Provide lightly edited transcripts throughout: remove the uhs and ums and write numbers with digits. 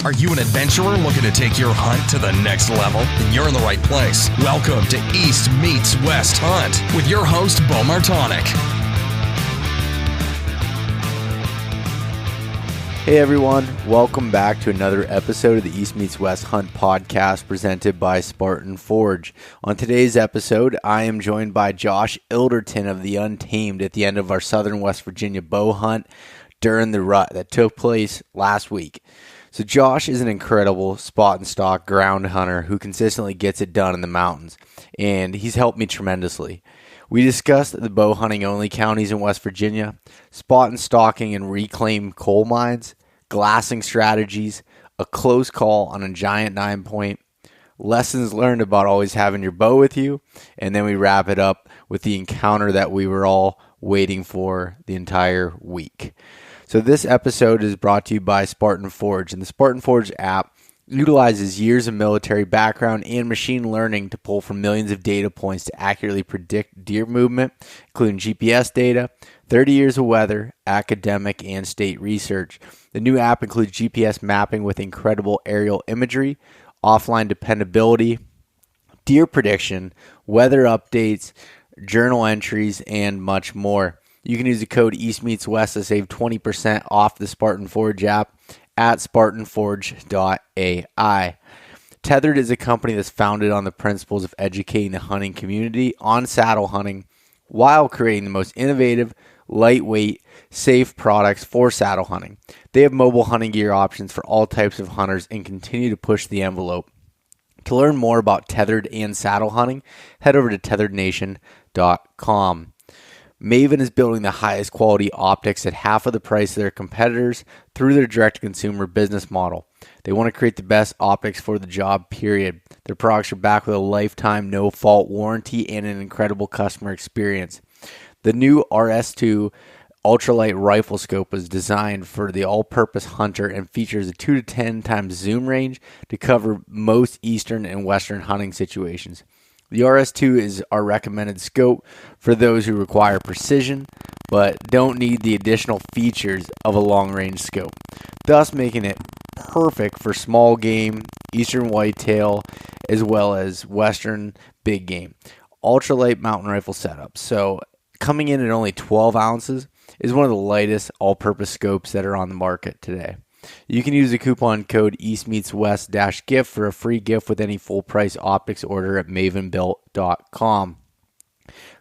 Are you an adventurer looking to take your hunt to the next level? Then you're in the right place. Welcome to East Meets West Hunt with your host, Beau Martonik. Hey everyone, welcome back to another episode of the East Meets West Hunt podcast presented by Spartan Forge. On today's episode, I am joined by Josh Ilderton of the Untamed at the end of our Southern West Virginia bow hunt during the rut that took place last week. So Josh is an incredible spot and stalk ground hunter who consistently gets it done in the mountains, and he's helped me tremendously. We discussed the bow hunting only counties in West Virginia, spot and stalking and reclaimed coal mines, glassing strategies, a close call on a giant 9-point, lessons learned about always having your bow with you, and then we wrap it up with the encounter that we were all waiting for the entire week. So this episode is brought to you by Spartan Forge, and the Spartan Forge app utilizes years of military background and machine learning to pull from millions of data points to accurately predict deer movement, including GPS data, 30 years of weather, academic, and state research. The new app includes GPS mapping with incredible aerial imagery, offline dependability, deer prediction, weather updates, journal entries, and much more. You can use the code EastMeetsWest to save 20% off the Spartan Forge app at spartanforge.ai. Tethered is a company that's founded on the principles of educating the hunting community on saddle hunting while creating the most innovative, lightweight, safe products for saddle hunting. They have mobile hunting gear options for all types of hunters and continue to push the envelope. To learn more about tethered and saddle hunting, head over to tetherednation.com. Maven is building the highest quality optics at half of the price of their competitors through their direct-to-consumer business model. They want to create the best optics for the job, period. Their products are backed with a lifetime no-fault warranty and an incredible customer experience. The new RS2 ultralight rifle scope was designed for the all-purpose hunter and features a 2 to 10 times zoom range to cover most eastern and western hunting situations. The RS2 is our recommended scope for those who require precision but don't need the additional features of a long-range scope, thus making it perfect for small game, eastern whitetail, as well as western big game. Ultralight mountain rifle setup. So coming in at only 12 ounces is one of the lightest all-purpose scopes that are on the market today. You can use the coupon code EastMeetsWest-gift for a free gift with any full-price optics order at mavenbuilt.com.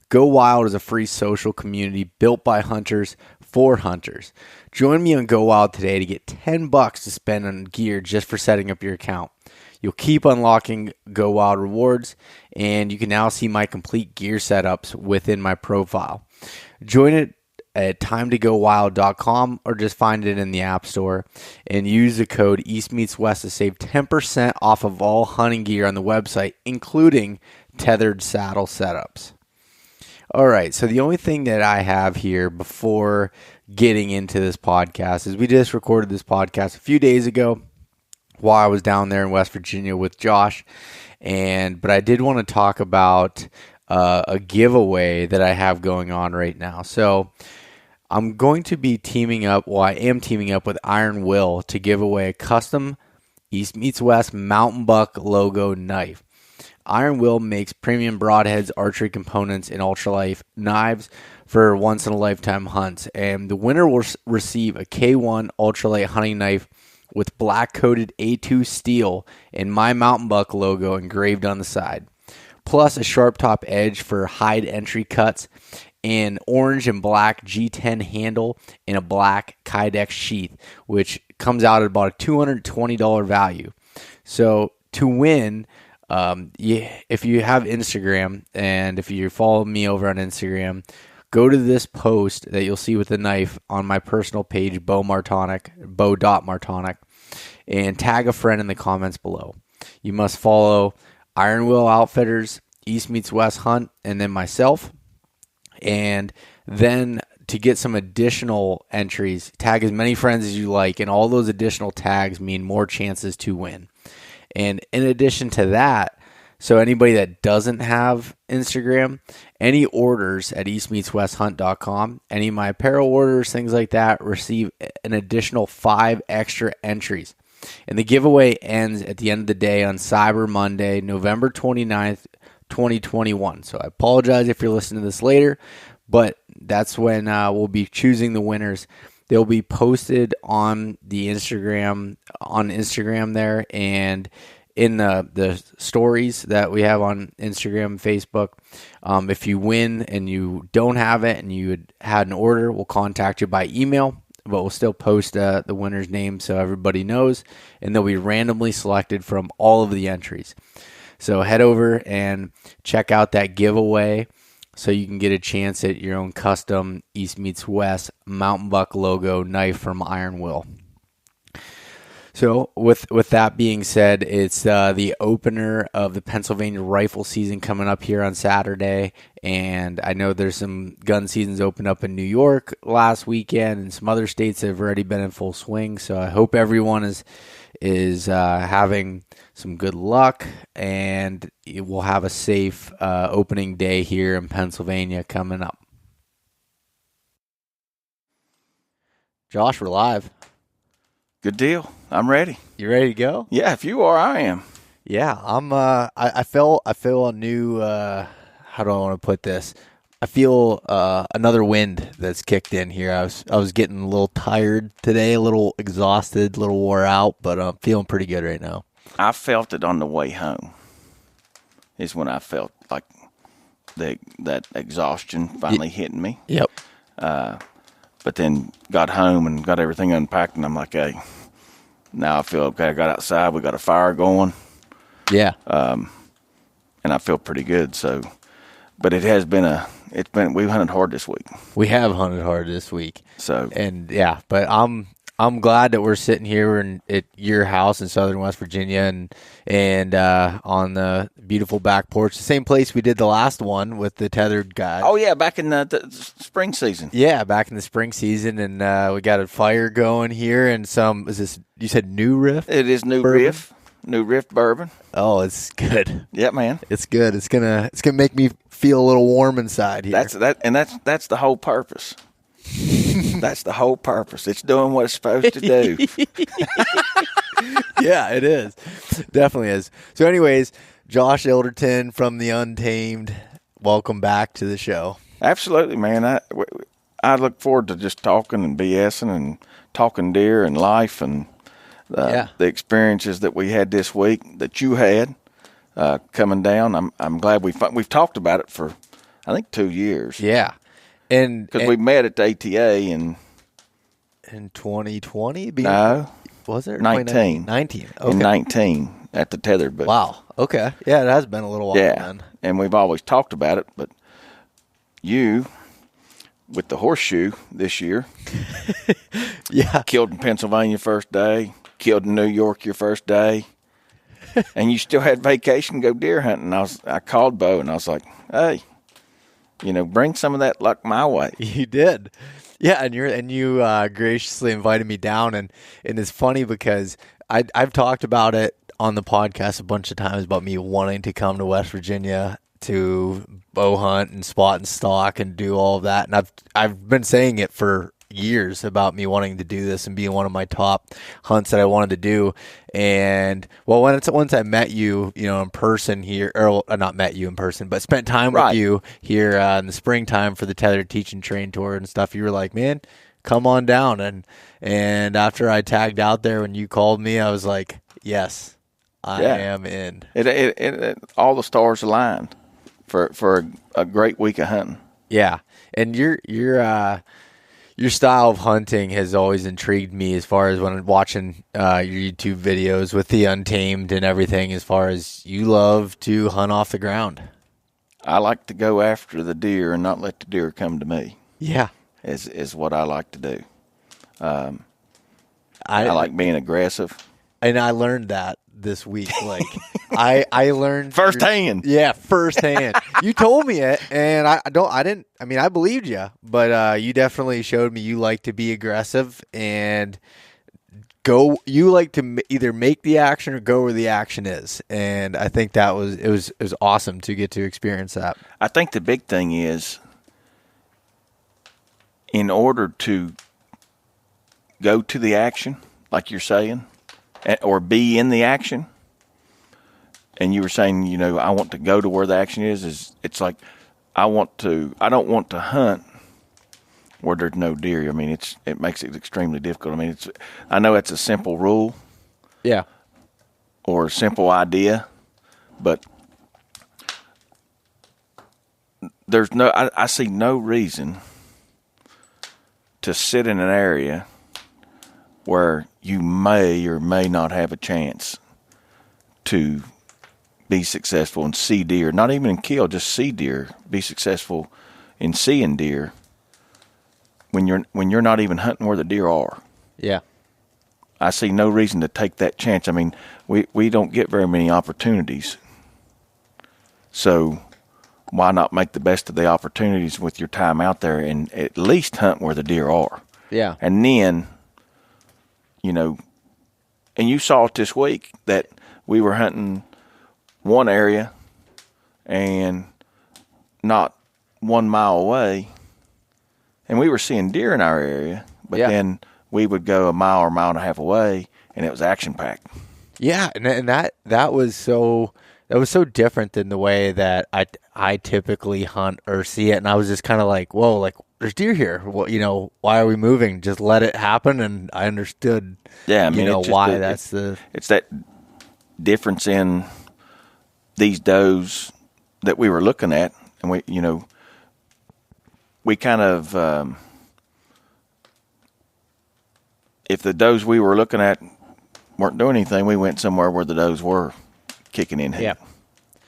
Go Wild is a free social community built by hunters for hunters. Join me on Go Wild today to get $10 to spend on gear just for setting up your account. You'll keep unlocking Go Wild rewards, and you can now see my complete gear setups within my profile. Join it at timetogowild.com or just find it in the App Store and use the code EastMeetsWest to save 10% off of all hunting gear on the website, including tethered saddle setups. All right, so the only thing that I have here before getting into this podcast is we just recorded this podcast a few days ago while I was down there in West Virginia with Josh, but I did want to talk about a giveaway that I have going on right now. So I'm going to be I am teaming up with Iron Will to give away a custom East Meets West Mountain Buck logo knife. Iron Will makes premium broadheads, archery components, and ultralight knives for once-in-a-lifetime hunts. And the winner will receive a K1 ultralight hunting knife with black-coated A2 steel and my Mountain Buck logo engraved on the side, plus a sharp top edge for hide entry cuts, an orange and black G10 handle, and a black Kydex sheath, which comes out at about a $220 value. So to win, if you have Instagram, and if you follow me over on Instagram, go to this post that you'll see with the knife on my personal page, Beau Martonik, Beau.Martonik, and tag a friend in the comments below. You must follow Iron Will Outfitters, East Meets West Hunt, and then myself. And then to get some additional entries, tag as many friends as you like, and all those additional tags mean more chances to win. And in addition to that, so anybody that doesn't have Instagram, any orders at eastmeetswesthunt.com, any of my apparel orders, things like that, receive an additional 5 extra entries. And the giveaway ends at the end of the day on Cyber Monday, November 29th, 2021. So I apologize if you're listening to this later, but that's when we'll be choosing the winners. They'll be posted on the Instagram there, and in the stories that we have on Instagram and Facebook. If you win and you don't have it and you had an order, we'll contact you by email, but we'll still post the winner's name so everybody knows, and they'll be randomly selected from all of the entries. So head over and check out that giveaway so you can get a chance at your own custom East Meets West Mountain Buck logo knife from Iron Will. So with that being said, it's the opener of the Pennsylvania rifle season coming up here on Saturday, and I know there's some gun seasons open up in New York last weekend, and some other states have already been in full swing. So I hope everyone is having some good luck, and we'll have a safe opening day here in Pennsylvania coming up. Josh, we're live. Good deal. I'm ready. You ready to go? Yeah, if you are, I am. Yeah, I'm. I feel a new. How do I want to put this? I feel another wind that's kicked in here. I was getting a little tired today, a little exhausted, a little wore out, but I'm feeling pretty good right now. I felt it on the way home. Is when I felt like that exhaustion finally hitting me. Yep. But then got home and got everything unpacked, and I'm like, hey, now I feel okay. I got outside. We got a fire going. Yeah. And I feel pretty good. So, but we've hunted hard this week. We have hunted hard this week. So, and yeah, but I'm glad that we're sitting here at your house in Southern West Virginia and on the beautiful back porch, the same place we did the last one with the tethered guy. Oh yeah, back in the spring season. Yeah, back in the spring season, and we got a fire going here and some. Is this you said New Riff? It is New Riff bourbon. Oh, it's good. Yeah, man, it's good. It's gonna make me feel a little warm inside here. That's the whole purpose. That's the whole purpose. It's doing what it's supposed to do. Yeah, it is. Definitely is. So anyways, Josh Ilderton from the Untamed, welcome back to the show. Absolutely, man. I look forward to just talking and BSing and talking deer and life and the experiences that we had this week that you had coming down. I'm glad we've talked about it for, I think, 2 years. Yeah. Because we met at the ATA in 2020? No. Was it? 19. 19. Okay. In 19 at the tethered booth. Wow. Okay. Yeah, it has been a little while then. And we've always talked about it, but you, with the horseshoe this year, killed in Pennsylvania first day, killed in New York your first day, and you still had vacation to go deer hunting. I called Beau, and I was like, hey, bring some of that luck my way. You did. Yeah, and you graciously invited me down, and it's funny because I've talked about it on the podcast a bunch of times about me wanting to come to West Virginia to bow hunt and spot and stalk and do all of that, and I've been saying it for years about me wanting to do this and being one of my top hunts that I wanted to do. And well, once I met you, in person here, or not met you in person, but spent time with you here in the springtime for the tethered teach and train tour and stuff, you were like, man, come on down. And after I tagged out there when you called me, I was like, yes, I am in. It all the stars aligned for a great week of hunting. Yeah, and your style of hunting has always intrigued me as far as when I'm watching your YouTube videos with the Untamed and everything, as far as you love to hunt off the ground. I like to go after the deer and not let the deer come to me. Yeah. Is what I like to do. I like being aggressive. And I learned that this week. Like I learned firsthand. Yeah, firsthand. You told me it, and I believed you, but you definitely showed me you like to be aggressive and go. You like to either make the action or go where the action is, and I think it was awesome to get to experience that. I think the big thing is, in order to go to the action, like you're saying, or be in the action. And you were saying, I want to go to where the action is. It's like I don't want to hunt where there's no deer. I mean, it makes it extremely difficult. I mean, I know it's a simple rule. Yeah. Or a simple idea, but I see no reason to sit in an area where you may or may not have a chance to be successful and see deer, not even in kill, just see deer, be successful in seeing deer when you're not even hunting where the deer are. Yeah. I see no reason to take that chance. I mean, we don't get very many opportunities. So why not make the best of the opportunities with your time out there and at least hunt where the deer are? Yeah. And then, and you saw it this week that we were hunting one area and not 1 mile away, and we were seeing deer in our area, but then we would go a mile or mile and a half away, and it was action packed. Yeah, and that was so different than the way that I typically hunt or see it, and I was just kind of like, whoa, like there's deer here. Well, why are we moving? Just let it happen. And I understood. Yeah, I mean, why it's that difference in these does that we were looking at, and we kind of. If the does we were looking at weren't doing anything, we went somewhere where the does were kicking in heat. Yeah.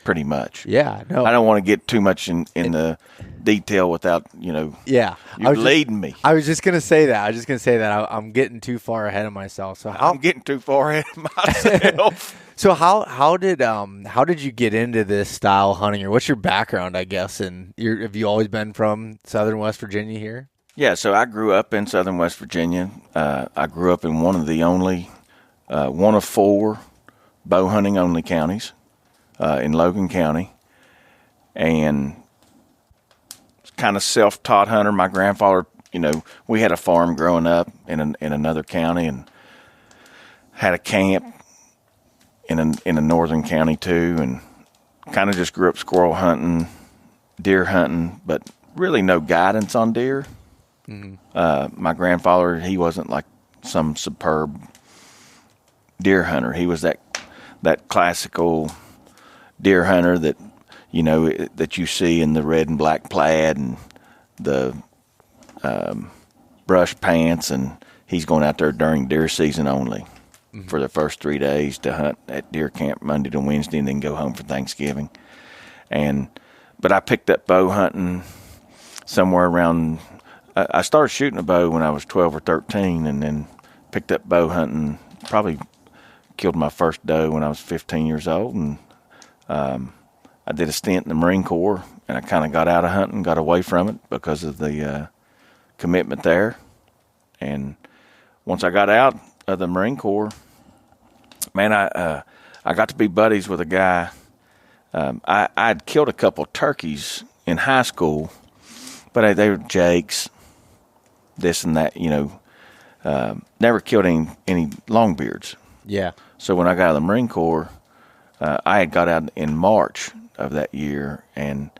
Pretty much. Yeah. No. I don't want to get too much in the detail without, Yeah. You're leading me. I was just going to say that. I'm getting too far ahead of myself. So I'm getting too far ahead of myself. So how did you get into this style of hunting, or what's your background, I guess? And have you always been from Southern West Virginia here? Yeah, so I grew up in Southern West Virginia. I grew up in one of 4 bow hunting only counties in Logan County, and kind of self-taught hunter. My grandfather, we had a farm growing up in another county, and had a camp in a northern county too, and kind of just grew up squirrel hunting, deer hunting, but really no guidance on deer. Mm-hmm. My grandfather, he wasn't like some superb deer hunter. He was that classical deer hunter that that you see in the red and black plaid and the brush pants, and he's going out there during deer season only for the first 3 days to hunt at deer camp Monday to Wednesday, and then go home for Thanksgiving. But I picked up bow hunting somewhere around. I started shooting a bow when I was 12 or 13, and then picked up bow hunting. Probably killed my first doe when I was 15 years old, and I did a stint in the Marine Corps, and I kind of got out of hunting, got away from it because of the commitment there. And once I got out of the Marine Corps, man, I got to be buddies with a guy. I'd killed a couple turkeys in high school, but they were jakes, this and that, never killed any longbeards. Yeah. So when I got out of the Marine Corps, I had got out in March of that year, and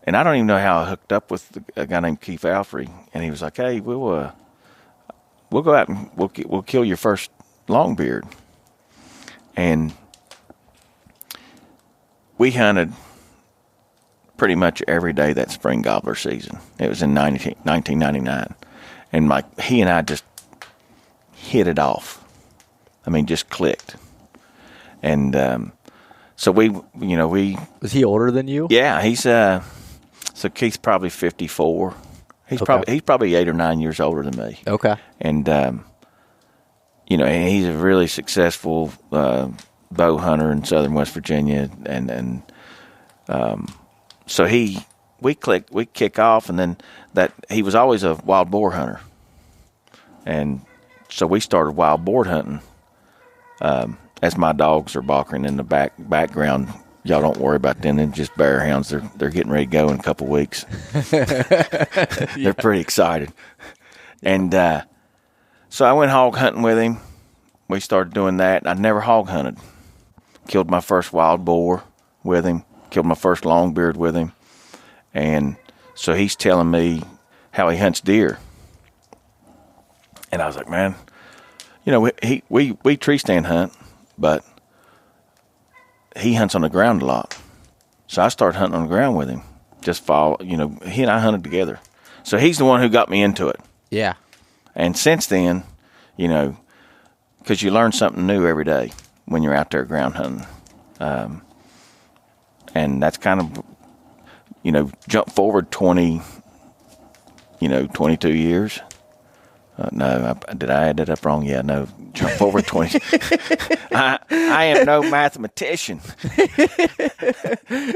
I don't even know how I hooked up with a guy named Keith Alfrey, and he was like, "Hey, we'll go out and we'll kill your first longbeard," and we hunted pretty much every day that spring gobbler season. It was in 1999, and he and I just hit it off. I mean, just clicked, and so we. Was he older than you? Yeah, he's so Keith's probably 54. He's probably 8 or 9 years older than me. Okay, and and he's a really successful bow hunter in Southern West Virginia, and so we kick off, and then that he was always a wild boar hunter, and so we started wild boar hunting. As my dogs are barking in the background, y'all don't worry about them. They're just bear hounds. They're getting ready to go in a couple of weeks. They're pretty excited, and so I went hog hunting with him. we started doing that. I never hog hunted. Killed my first wild boar with him. Killed my first longbeard with him. And so he's telling me how he hunts deer. And I was like, man, we tree stand hunt, but he hunts on the ground a lot. So I started hunting on the ground with him. Just follow, he and I hunted together. So he's the one who got me into it. Yeah. And since then, because you learn something new every day when you're out there ground hunting. And that's kind of, jump forward 22 years. No, did I add that up wrong? Yeah, no, jump forward 20. I am no mathematician.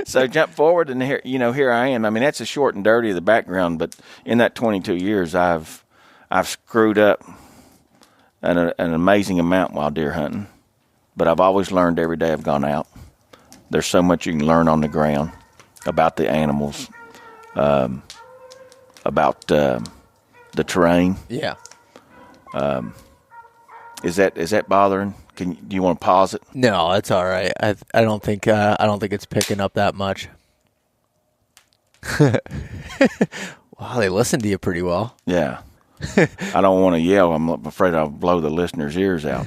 So jump forward and here I am. I mean, that's a short and dirty of the background, but in that 22 years, I've screwed up an amazing amount while deer hunting, but I've always learned every day I've gone out. There's so much you can learn on the ground about the animals, about the terrain. Yeah. Is that bothering? Do you want to pause it? No, that's all right. I don't think it's picking up that much. Wow, they listen to you pretty well. Yeah. I don't want to yell. I'm afraid I'll blow the listeners' ears out.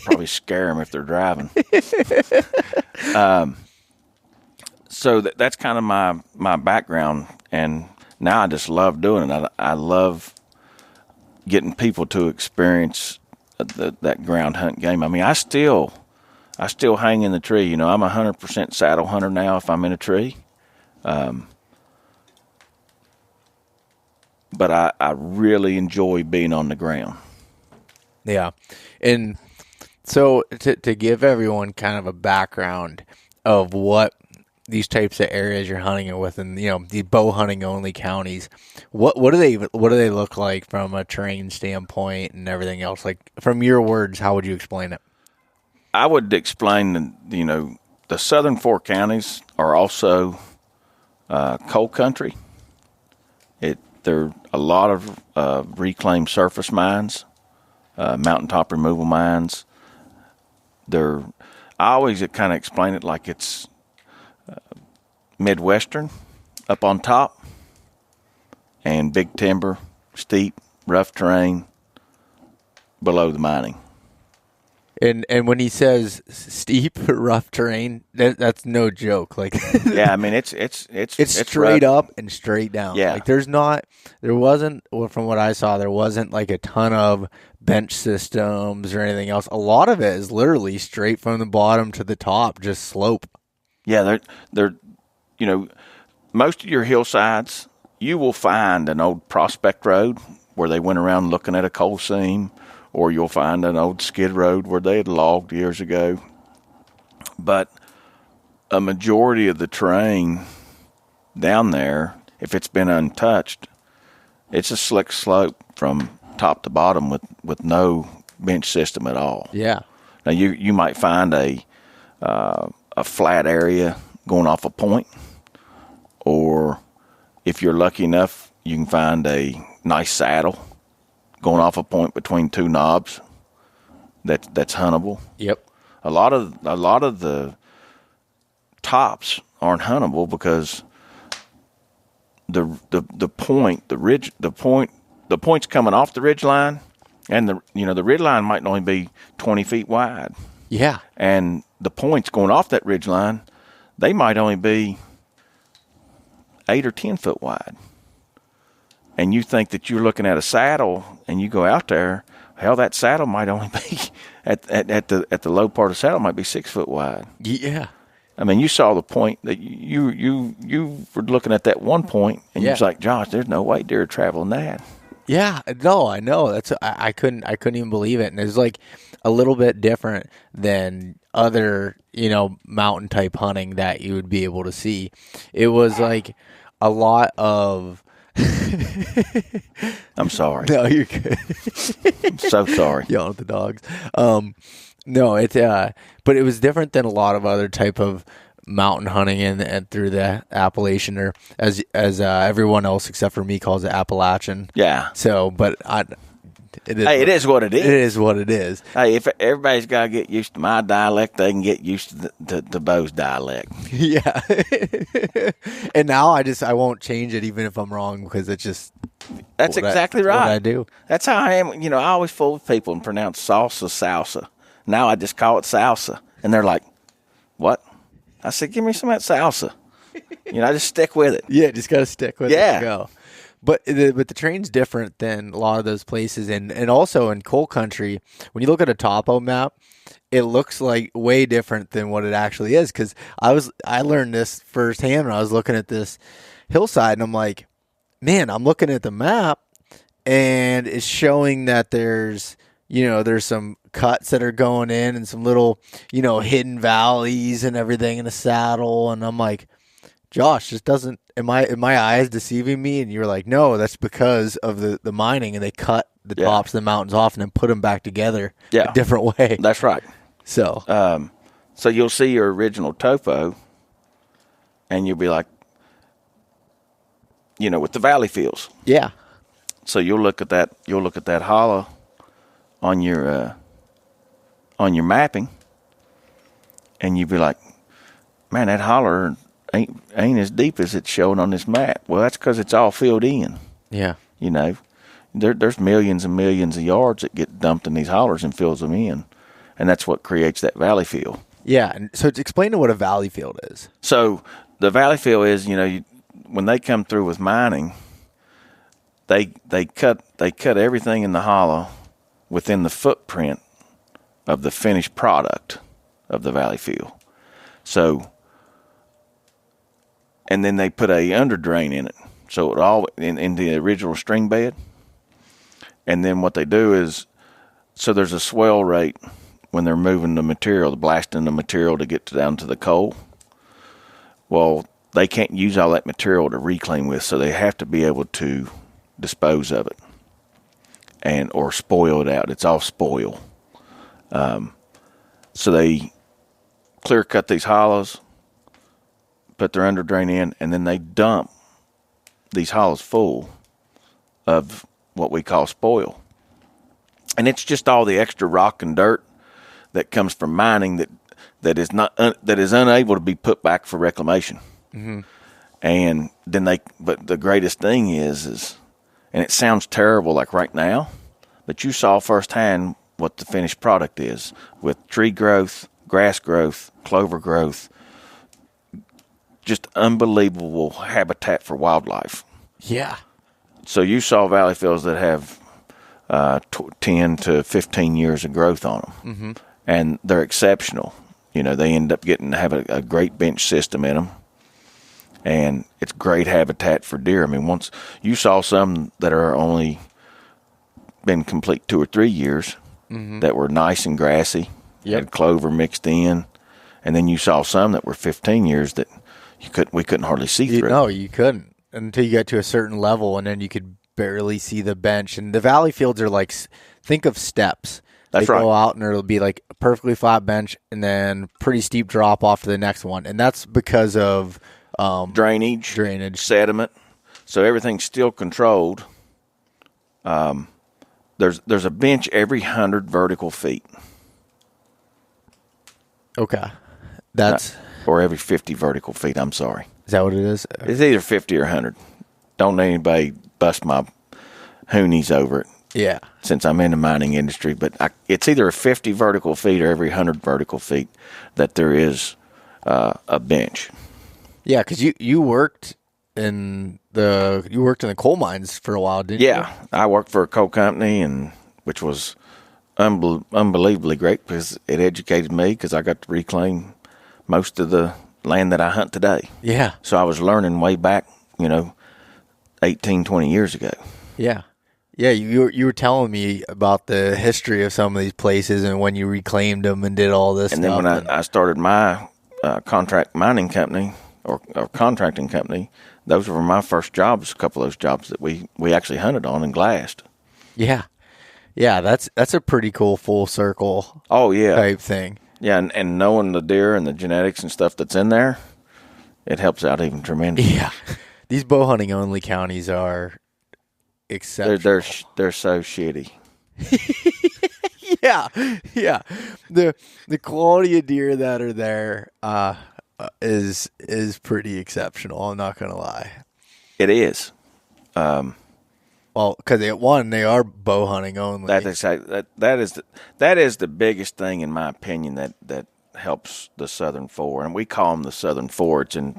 Probably scare them if they're driving. So that's kind of my background, and now I just love doing it. I love getting people to experience that ground hunt game. I mean, I still hang in the tree. I'm 100% saddle hunter now if I'm in a tree. But I really enjoy being on the ground. Yeah. And so to give everyone kind of a background of what these types of areas you're hunting it with, and the bow hunting only counties, what do they look like from a terrain standpoint and everything else? Like, from your words, how would you explain it? I would explain the southern four counties are also coal country. There are a lot of reclaimed surface mines, mountaintop removal mines. I always kind of explain it like it's Midwestern up on top, and big timber, steep, rough terrain below the mining. And when he says steep, rough terrain, that's no joke. Like, yeah, I mean it's straight rough. up and straight down. Yeah, like there wasn't from what I saw, there wasn't like a ton of bench systems or anything else. A lot of it is literally straight from the bottom to the top, just slope. Yeah, they're most of your hillsides, you will find an old prospect road where they went around looking at a coal seam, or you'll find an old skid road where they had logged years ago. But a majority of the terrain down there, if it's been untouched, it's a slick slope from top to bottom with no bench system at all. Yeah. Now you might find a flat area going off a point, or if you're lucky enough, you can find a nice saddle going off a point between two knobs that's huntable. Yep. A lot of the tops aren't huntable because the point's coming off the ridge line, and the ridge line might only be 20 feet wide. Yeah. And the points going off that ridge line, they might only be 8 or 10 foot wide. And you think that you're looking at a saddle, and you go out there, hell, that saddle might only be at the low part of the saddle might be 6 foot wide. Yeah. I mean, you saw the point that you were looking at that one point, and you was like, Josh, there's no way deer are traveling that. Yeah, no, I know. I couldn't even believe it. And it's like a little bit different than other, mountain type hunting that you would be able to see. It was like a lot of I'm sorry. No, you're good. I'm so sorry. Yelling at the dogs. No, but it was different than a lot of other type of mountain hunting and through the Appalachian, or as everyone else except for me calls it Appalachian. Yeah. So, but It is. Hey, it is what it is. It is what it is. Hey, if everybody's got to get used to my dialect, they can get used to the Beau's dialect. Yeah. And now I won't change it even if I'm wrong because it's just. That's exactly right. What I do. That's how I am. I always fool with people and pronounce salsa. Now I just call it salsa. And they're like, what? I said, give me some of that salsa. I just stick with it. Yeah, just got to stick with it Yeah. and go. But the train's different than a lot of those places. And also in coal country, when you look at a topo map, it looks like way different than what it actually is. Because I learned this firsthand when I was looking at this hillside. And I'm like, man, I'm looking at the map and it's showing that there's some cuts that are going in and some little, hidden valleys and everything in the saddle. And I'm like, Josh, this doesn't, am my eyes deceiving me? And you're like, no, that's because of the mining, and they cut the tops of the mountains off and then put them back together a different way. That's right. So, so you'll see your original topo and you'll be like, with the valley fields. yeah. So you'll look at that hollow on your mapping, and you'll be like, man, that holler ain't as deep as it's shown on this map. Well, that's because it's all filled in. Yeah. There's millions and millions of yards that get dumped in these hollers and fills them in, and that's what creates that valley field. Yeah, and so explain to what a valley field is. So the valley field is, when they come through with mining, they cut everything in the hollow within the footprint of the finished product of the valley field. So, and then they put a under drain in it, so it all in the original string bed. And then what they do is, so there's a swell rate when they're moving the material, blasting the material to get down to the coal. Well, they can't use all that material to reclaim with, so they have to be able to dispose of it or spoil it out. It's all spoil. So they clear cut these hollows, put their under drain in, and then they dump these hollows full of what we call spoil. And it's just all the extra rock and dirt that comes from mining that is unable to be put back for reclamation. Mm-hmm. And then but the greatest thing is, and it sounds terrible like right now, but you saw firsthand what the finished product is with tree growth, grass growth, clover growth, just unbelievable habitat for wildlife. Yeah. So you saw valley fields that have 10 to 15 years of growth on them, mm-hmm. and they're exceptional. They end up getting to have a great bench system in them, and it's great habitat for deer. I mean, once you saw some that are only been complete 2 or 3 years, mm-hmm. that were nice and grassy, had clover mixed in, and then you saw some that were 15 years that we couldn't hardly see through. No, you couldn't until you got to a certain level, and then you could barely see the bench. And the valley fields are like, think of steps. That's right. Go out and it'll be like a perfectly flat bench and then pretty steep drop off to the next one. And that's because of drainage, sediment. So everything's still controlled. There's a bench every 100 vertical feet. Okay. That's or every 50 vertical feet, I'm sorry. Is that what it is? It's either 50 or 100. Don't let anybody bust my hoonies over it. Yeah. Since I'm in the mining industry, but it's either 50 vertical feet or every 100 vertical feet that there is a bench. Yeah, because you worked in the coal mines for a while, didn't you? Yeah, I worked for a coal company, which was unbelievably great because it educated me because I got to reclaim most of the land that I hunt today. Yeah. So I was learning way back, 18, 20 years ago. Yeah. Yeah, you were telling me about the history of some of these places and when you reclaimed them and did all this and stuff. Then when I started my contract mining company or contracting company, those were my first jobs, a couple of those jobs that we actually hunted on and glassed. Yeah. Yeah, that's a pretty cool full circle type thing. Yeah, and knowing the deer and the genetics and stuff that's in there, it helps out even tremendously. Yeah. These bow hunting only counties are exceptional. They're so shitty. Yeah. The quality of deer that are there is pretty exceptional. I'm not gonna lie. It is. Well, because they are bow hunting only. That is the biggest thing, in my opinion, that helps the Southern Four, and we call them the Southern Four. It's in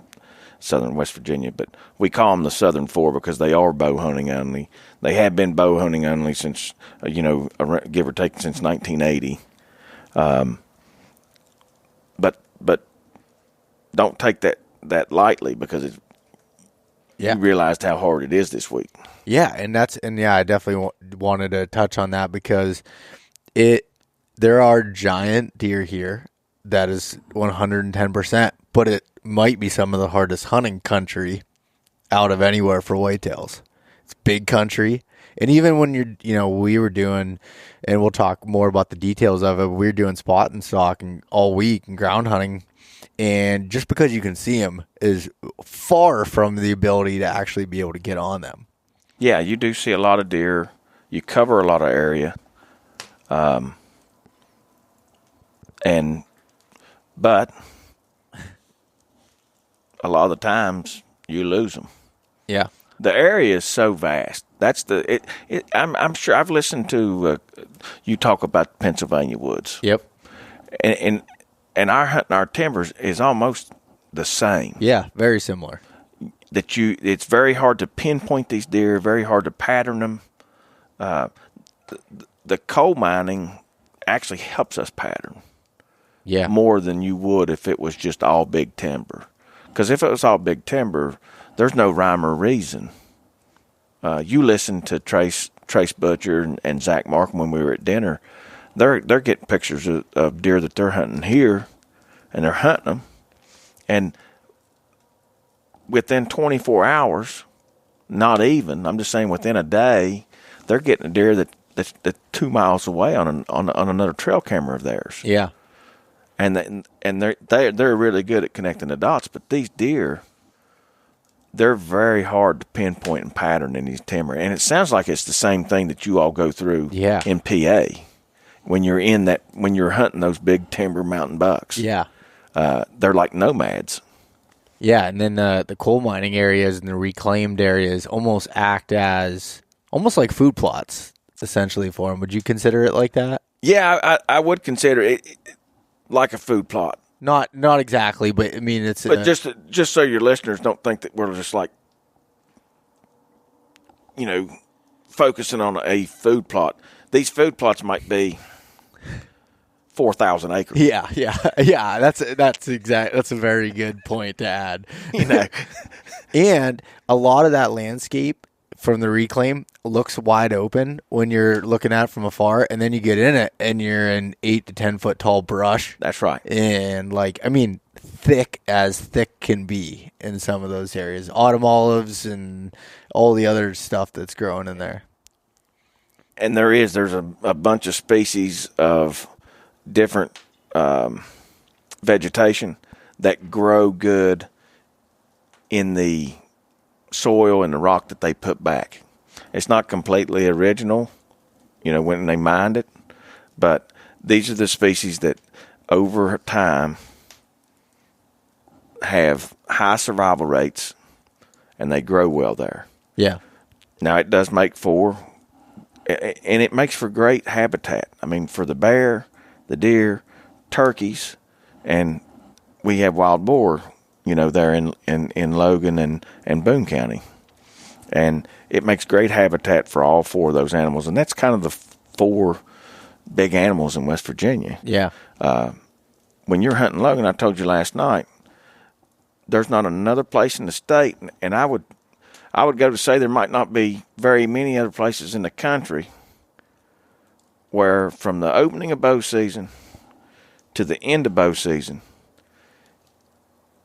Southern West Virginia, but we call them the Southern Four because they are bow hunting only. They have been bow hunting only since, give or take, since 1980. But don't take that lightly, because you realized how hard it is this week. Yeah, I definitely wanted to touch on that because there are giant deer here. That is 110%, but it might be some of the hardest hunting country out of anywhere for whitetails. It's big country. And even when we were doing, and we'll talk more about the details of it, we were doing spot and stalking all week and ground hunting. And just because you can see them is far from the ability to actually be able to get on them. Yeah, you do see a lot of deer. You cover a lot of area. But a lot of the times you lose them. Yeah. The area is so vast. That's I'm sure I've listened to you talk about Pennsylvania woods. Yep. And our timbers is almost the same. Yeah, very similar. It's very hard to pinpoint these deer, very hard to pattern them. The coal mining actually helps us pattern. Yeah. More than you would if it was just all big timber. Because if it was all big timber, there's no rhyme or reason. You listen to Trace Butcher and Zach Markham when we were at dinner. They're getting pictures of deer that they're hunting here, and they're hunting them. And within 24 hours, not even, I'm just saying within a day, they're getting a deer that's 2 miles away on another trail camera of theirs. Yeah. And they're really good at connecting the dots, but these deer, they're very hard to pinpoint and pattern in these timber. And it sounds like it's the same thing that you all go through in PA when you're hunting those big timber mountain bucks. Yeah. They're like nomads. Yeah, and then the coal mining areas and the reclaimed areas almost act as almost like food plots, essentially, for them. Would you consider it like that? Yeah, I would consider it like a food plot. Not exactly, but I mean it's. But just so your listeners don't think that we're just like, focusing on a food plot. These food plots might be 4,000 acres. Yeah. That's a very good point to add. And a lot of that landscape from the reclaim looks wide open when you're looking at it from afar, and then you get in it and you're in 8 to 10 foot tall brush. That's right. And thick as thick can be in some of those areas. Autumn olives and all the other stuff that's growing in there. And there's a bunch of species of different vegetation that grow good in the soil and the rock that they put back. It's not completely original, when they mined it, but these are the species that over time have high survival rates and they grow well there. Yeah. Now it does make for great habitat. I mean, for the bear, the deer, turkeys, and we have wild boar, there in Logan and Boone County. And it makes great habitat for all four of those animals. And that's kind of the four big animals in West Virginia. Yeah. When you're hunting Logan, I told you last night, there's not another place in the state, and I would go to say there might not be very many other places in the country where from the opening of bow season to the end of bow season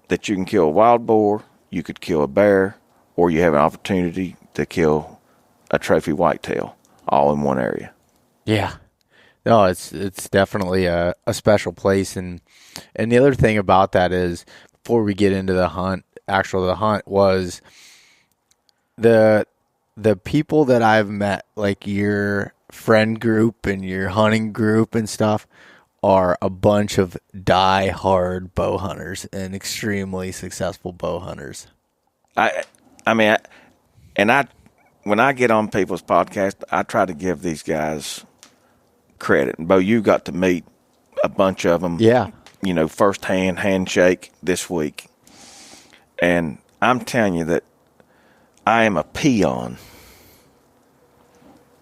that you can kill a wild boar, you could kill a bear, or you have an opportunity to kill a trophy whitetail all in one area. Yeah. No, it's definitely a special place. And the other thing about that is, before we get into the hunt was the people that I've met, like your friend group and your hunting group and stuff are a bunch of die-hard bow hunters and extremely successful bow hunters. When I get on people's podcasts, I try to give these guys credit. And Beau, you got to meet a bunch of them. Yeah. Firsthand handshake this week. And I'm telling you that I am a peon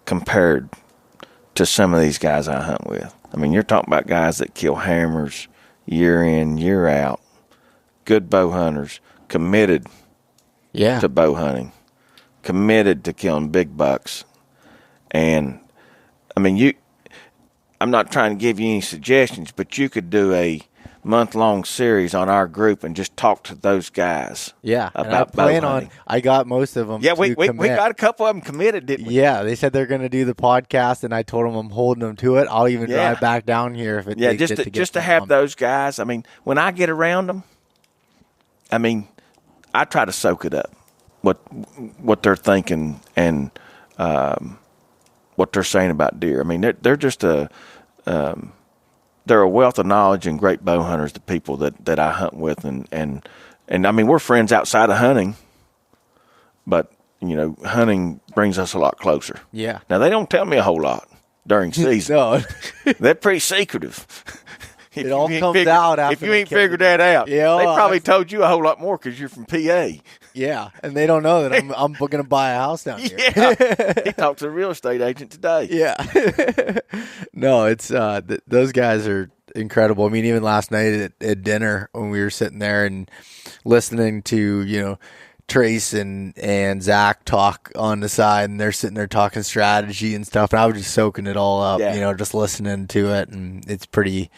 compared to some of these guys I hunt with. I mean, you're talking about guys that kill hammers year in, year out, good bow hunters, committed to bow hunting, committed to killing big bucks. And, I mean, I'm not trying to give you any suggestions, but you could do a month-long series on our group and just talk to those guys. Yeah, about bow hunting. I got most of them. Yeah, we got a couple of them committed, didn't we? Yeah, they said they're going to do the podcast, and I told them I'm holding them to it. I'll even drive back down here if it takes just to have those guys. I mean, when I get around them, I mean, I try to soak it up, what they're thinking and what they're saying about deer. I mean, they're just they're a wealth of knowledge and great bow hunters, the people that I hunt with. And I mean, we're friends outside of hunting, but, hunting brings us a lot closer. Yeah. Now, they don't tell me a whole lot during season. No. They're pretty secretive. It all comes out after. If you ain't figured that out, they probably told you a whole lot more because you're from PA. Yeah, and they don't know that I'm going to buy a house down here. Yeah, he talked to a real estate agent today. Yeah. No, it's those guys are incredible. I mean, even last night at dinner when we were sitting there and listening to, Trace and Zach talk on the side, and they're sitting there talking strategy and stuff, and I was just soaking it all up, just listening to it, and it's pretty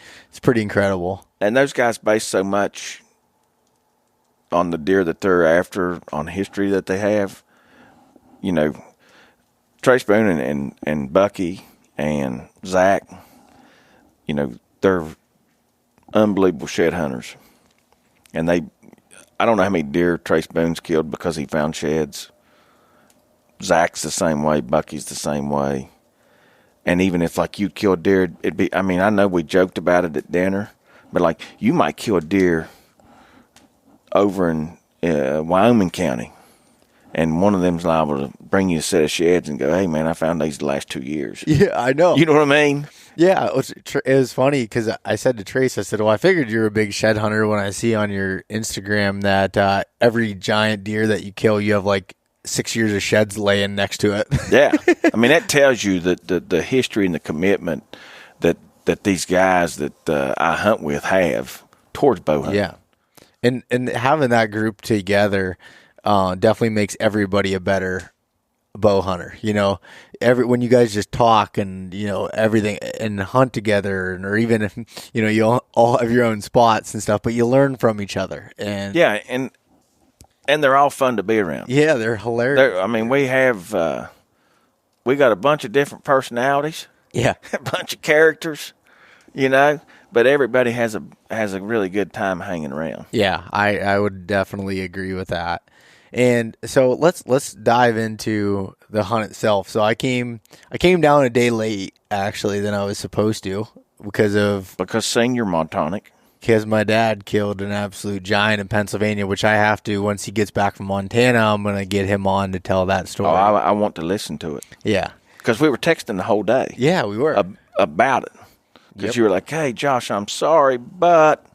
incredible. And those guys base so much on the deer that they're after, on history that they have. Trace Boone and Bucky and Zach, they're unbelievable shed hunters. And I don't know how many deer Trace Boone's killed because he found sheds. Zach's the same way. Bucky's the same way. And even if, you kill deer, it'd be, I mean, I know we joked about it at dinner, but, you might kill a deer over in Wyoming County, and one of them's liable to bring you a set of sheds and go, hey, man, I found these the last 2 years. Yeah, I know. You know what I mean? Yeah, it was funny because I said to Trace, I said, well, I figured you're a big shed hunter when I see on your Instagram that every giant deer that you kill, you have 6 years of sheds laying next to it. Yeah. I mean, that tells you that the history and the commitment that these guys that I hunt with have towards bow hunting. Yeah. And having that group together definitely makes everybody a better bow hunter. When you guys just talk and everything and hunt together, or even if you all have your own spots and stuff, but you learn from each other. And and they're all fun to be around. Yeah, they're hilarious. We got a bunch of different personalities. Yeah, a bunch of characters. But everybody has a really good time hanging around. Yeah, I would definitely agree with that. And so let's dive into the hunt itself. So I came down a day late actually than I was supposed to because Senior Martonik. Because my dad killed an absolute giant in Pennsylvania, which I have to, once he gets back from Montana, I'm going to get him on to tell that story. Oh, I want to listen to it. Yeah. Because we were texting the whole day. Yeah, we were. About it. Because you were like, hey, Josh, I'm sorry, but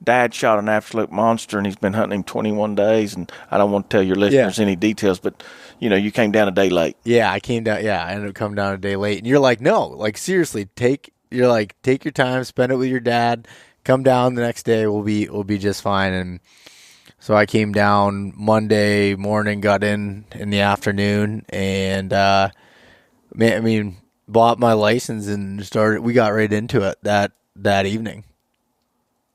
Dad shot an absolute monster, and he's been hunting him 21 days, and I don't want to tell your listeners any details, but, you came down a day late. Yeah, I came down. Yeah, I ended up coming down a day late. And you're like, no, seriously, take your time, spend it with your dad, come down the next day, we'll be just fine. And so I came down Monday morning, got in the afternoon, and, bought my license and we got right into it that evening.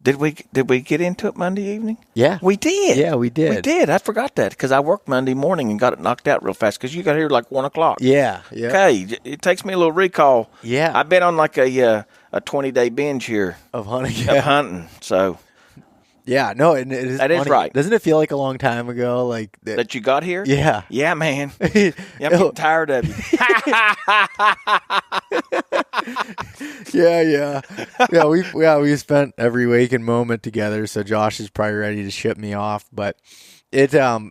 Did we get into it Monday evening? Yeah. We did. Yeah, we did. We did. I forgot that because I worked Monday morning and got it knocked out real fast because you got here 1 o'clock. Yeah. Yeah. Okay. It takes me a little recall. Yeah. I've been on a 20-day binge here. Of hunting. Of hunting. So Yeah, no, and it is That funny. is right. Doesn't it feel like a long time ago? Like that you got here? Yeah. Yeah, man. Yeah, I'm getting tired of you. Yeah. We spent every waking moment together. So Josh is probably ready to ship me off. But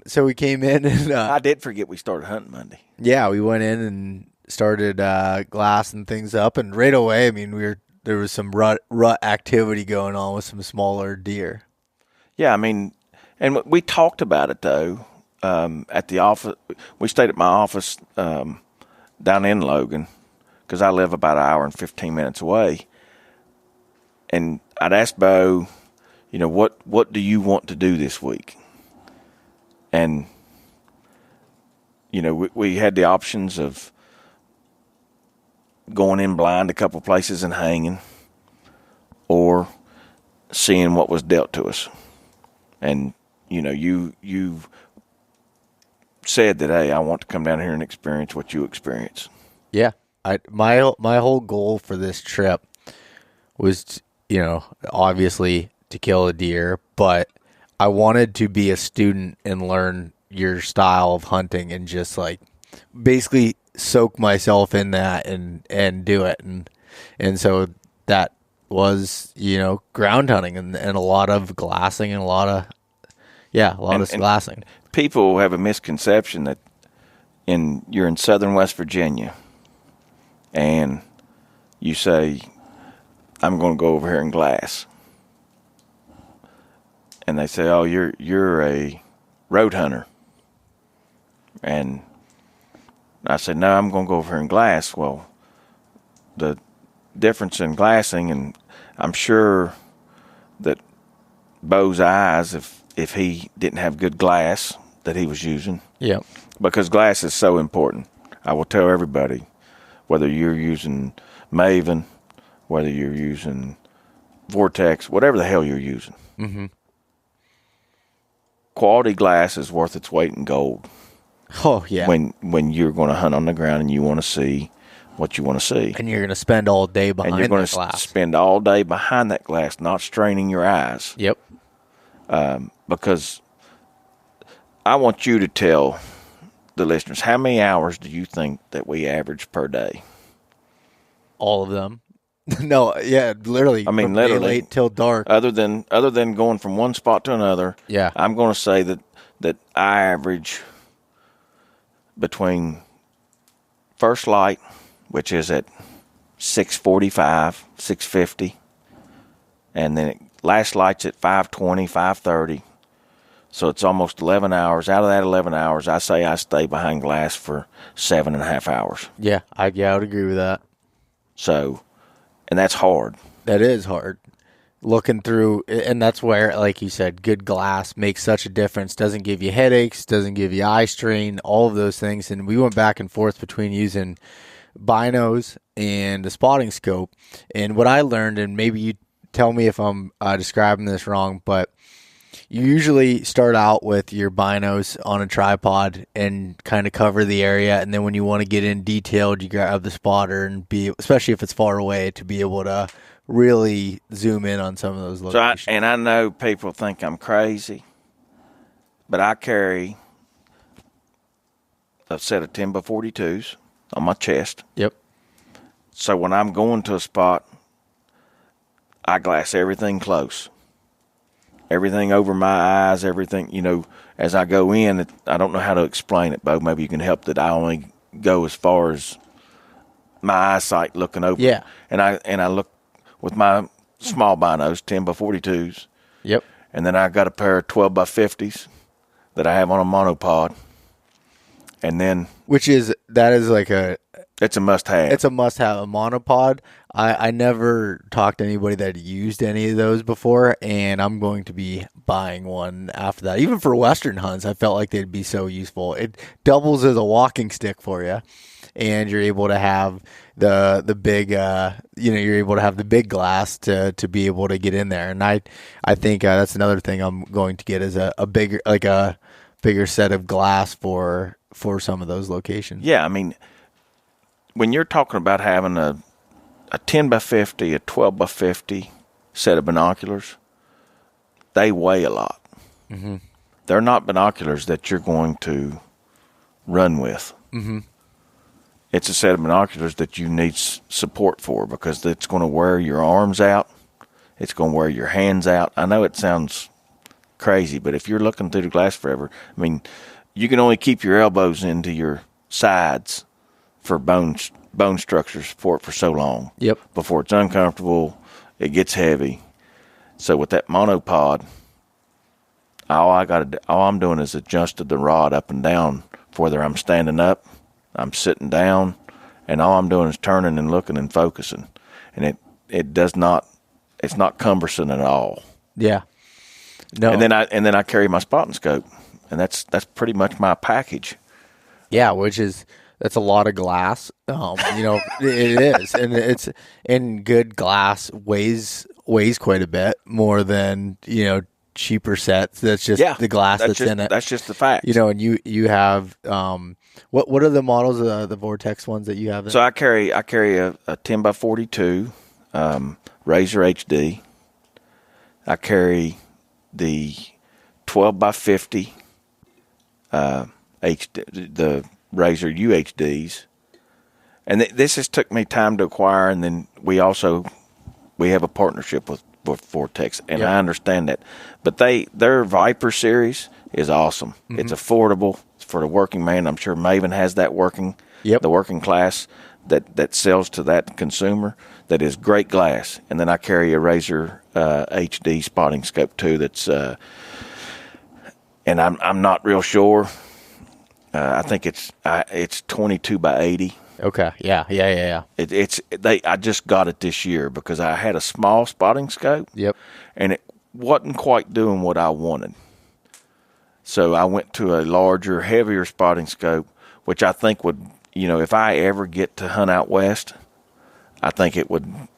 so we came in and I did forget we started hunting Monday. Yeah, we went in and started glassing things up, and right away, I mean, there was some rut activity going on with some smaller deer. Yeah, I mean, and we talked about it though at the office. We stayed at my office down in Logan because I live about an hour and 15 minutes away. And I'd asked Beau, what do you want to do this week? And we had the options of going in blind a couple places and hanging, or seeing what was dealt to us. And you said that, hey, I want to come down here and experience what you experience. Yeah, my whole goal for this trip was, obviously to kill a deer, but I wanted to be a student and learn your style of hunting and just like basically soak myself in that and do it. And so that was, ground hunting and a lot of glassing and a lot of glassing. People have a misconception that you're in southern West Virginia and you say, I'm going to go over here and glass. And they say, oh, you're a road hunter. And I said, no, I'm going to go over here and glass. Well, the difference in glassing, and I'm sure that Beau's eyes, if he didn't have good glass that he was using. Yeah. Because glass is so important. I will tell everybody, whether you're using Maven, whether you're using Vortex, whatever the hell you're using. Mm-hmm. Quality glass is worth its weight in gold. Oh, yeah. When you're going to hunt on the ground and you want to see what you want to see. And you're going to spend all day behind that glass. And you're going to spend all day behind that glass, not straining your eyes. Yep. Because I want you to tell the listeners, how many hours do you think that we average per day? All of them. No, yeah, literally. I mean, from literally daylight till dark. Other than going from one spot to another. Yeah. I'm going to say that I average between first light, which is at 6:45, 6:50, and then last light's at 5:20, 5:30. So it's almost 11 hours. Out of that 11 hours, I say I stay behind glass for 7.5 hours. Yeah, I would agree with that. So, and that's hard. That is hard. Looking through, and that's where, like you said, good glass makes such a difference. Doesn't give you headaches, doesn't give you eye strain, all of those things. And we went back and forth between using binos and the spotting scope. And what I learned, and maybe you tell me if I'm describing this wrong, but you usually start out with your binos on a tripod and kind of cover the area, and then when you want to get in detailed, you grab the spotter and especially if it's far away, to be able to really zoom in on some of those locations. So I know people think I'm crazy, but I carry a set of 10x42s on my chest. Yep. So when I'm going to a spot, I glass everything close. Everything over my eyes, everything, as I go in, I don't know how to explain it, Beau. Maybe you can help that I only go as far as my eyesight looking over. Yeah. And I look with my small binos, 10x42s. Yep. And then I got a pair of 12x50s that I have on a monopod. And then that is like it's a must-have. It's a must-have. A monopod. I never talked to anybody that used any of those before, and I'm going to be buying one after that. Even for Western hunts, I felt like they'd be so useful. It doubles as a walking stick for you, and you're able to have the big, you're able to have the big glass to be able to get in there. And I think that's another thing I'm going to get is a bigger set of glass for some of those locations. Yeah, I mean, when you're talking about having a 10x50, a 12x50 set of binoculars, they weigh a lot. Mm-hmm. They're not binoculars that you're going to run with. Mm-hmm. It's a set of binoculars that you need support for, because it's going to wear your arms out. It's going to wear your hands out. I know it sounds crazy, but if you're looking through the glass forever, I mean, you can only keep your elbows into your sides for bone structure support for so long. Yep. Before it's uncomfortable, it gets heavy. So with that monopod, all I'm doing is adjusting the rod up and down, whether I'm standing up, I'm sitting down, and all I'm doing is turning and looking and focusing. And it's not cumbersome at all. Yeah. No. And then I carry my spotting scope, and that's pretty much my package. Yeah, that's a lot of glass. It is, and good glass weighs quite a bit more than cheaper sets. That's just the glass that's in it. That's just the fact. And you have what are the models of the Vortex ones that you have? So I carry a 10x42 Razor HD. I carry the 12x50 the Razor UHDs, and this has took me time to acquire. And then we have a partnership with Vortex, and I understand that. But their Viper series is awesome. Mm-hmm. It's affordable for the working man. I'm sure Maven has that working, the working class that sells to that consumer. That is great glass. And then I carry a Razor HD spotting scope too. That's and I'm not real sure. I think it's 22x80. Okay. Yeah. I just got it this year because I had a small spotting scope. Yep. And it wasn't quite doing what I wanted. So I went to a larger, heavier spotting scope, which I think would, if I ever get to hunt out west, I think it'd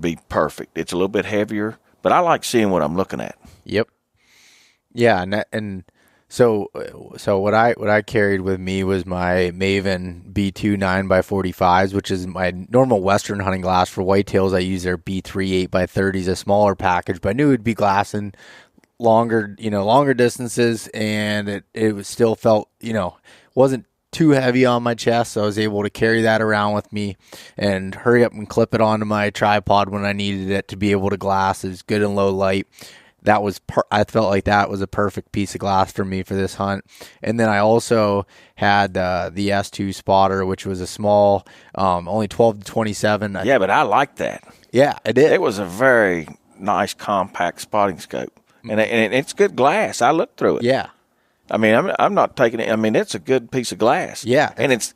be perfect. It's a little bit heavier, but I like seeing what I'm looking at. Yep. Yeah, and so what I carried with me was my Maven B2 9x45s, which is my normal Western hunting glass. For whitetails, I use their B3 8x30s, a smaller package, but I knew it'd be glassing longer distances, and it still felt, wasn't too heavy on my chest, so I was able to carry that around with me and hurry up and clip it onto my tripod when I needed it to be able to glass. It was good and low light. I felt like that was a perfect piece of glass for me for this hunt. And then I also had the S2 spotter, which was a small, only 12 to 27. Yeah, but I liked that. Yeah, I did. It was a very nice, compact spotting scope, and it's good glass. I looked through it. Yeah. I mean, I'm not taking it. I mean, it's a good piece of glass. Yeah, and it's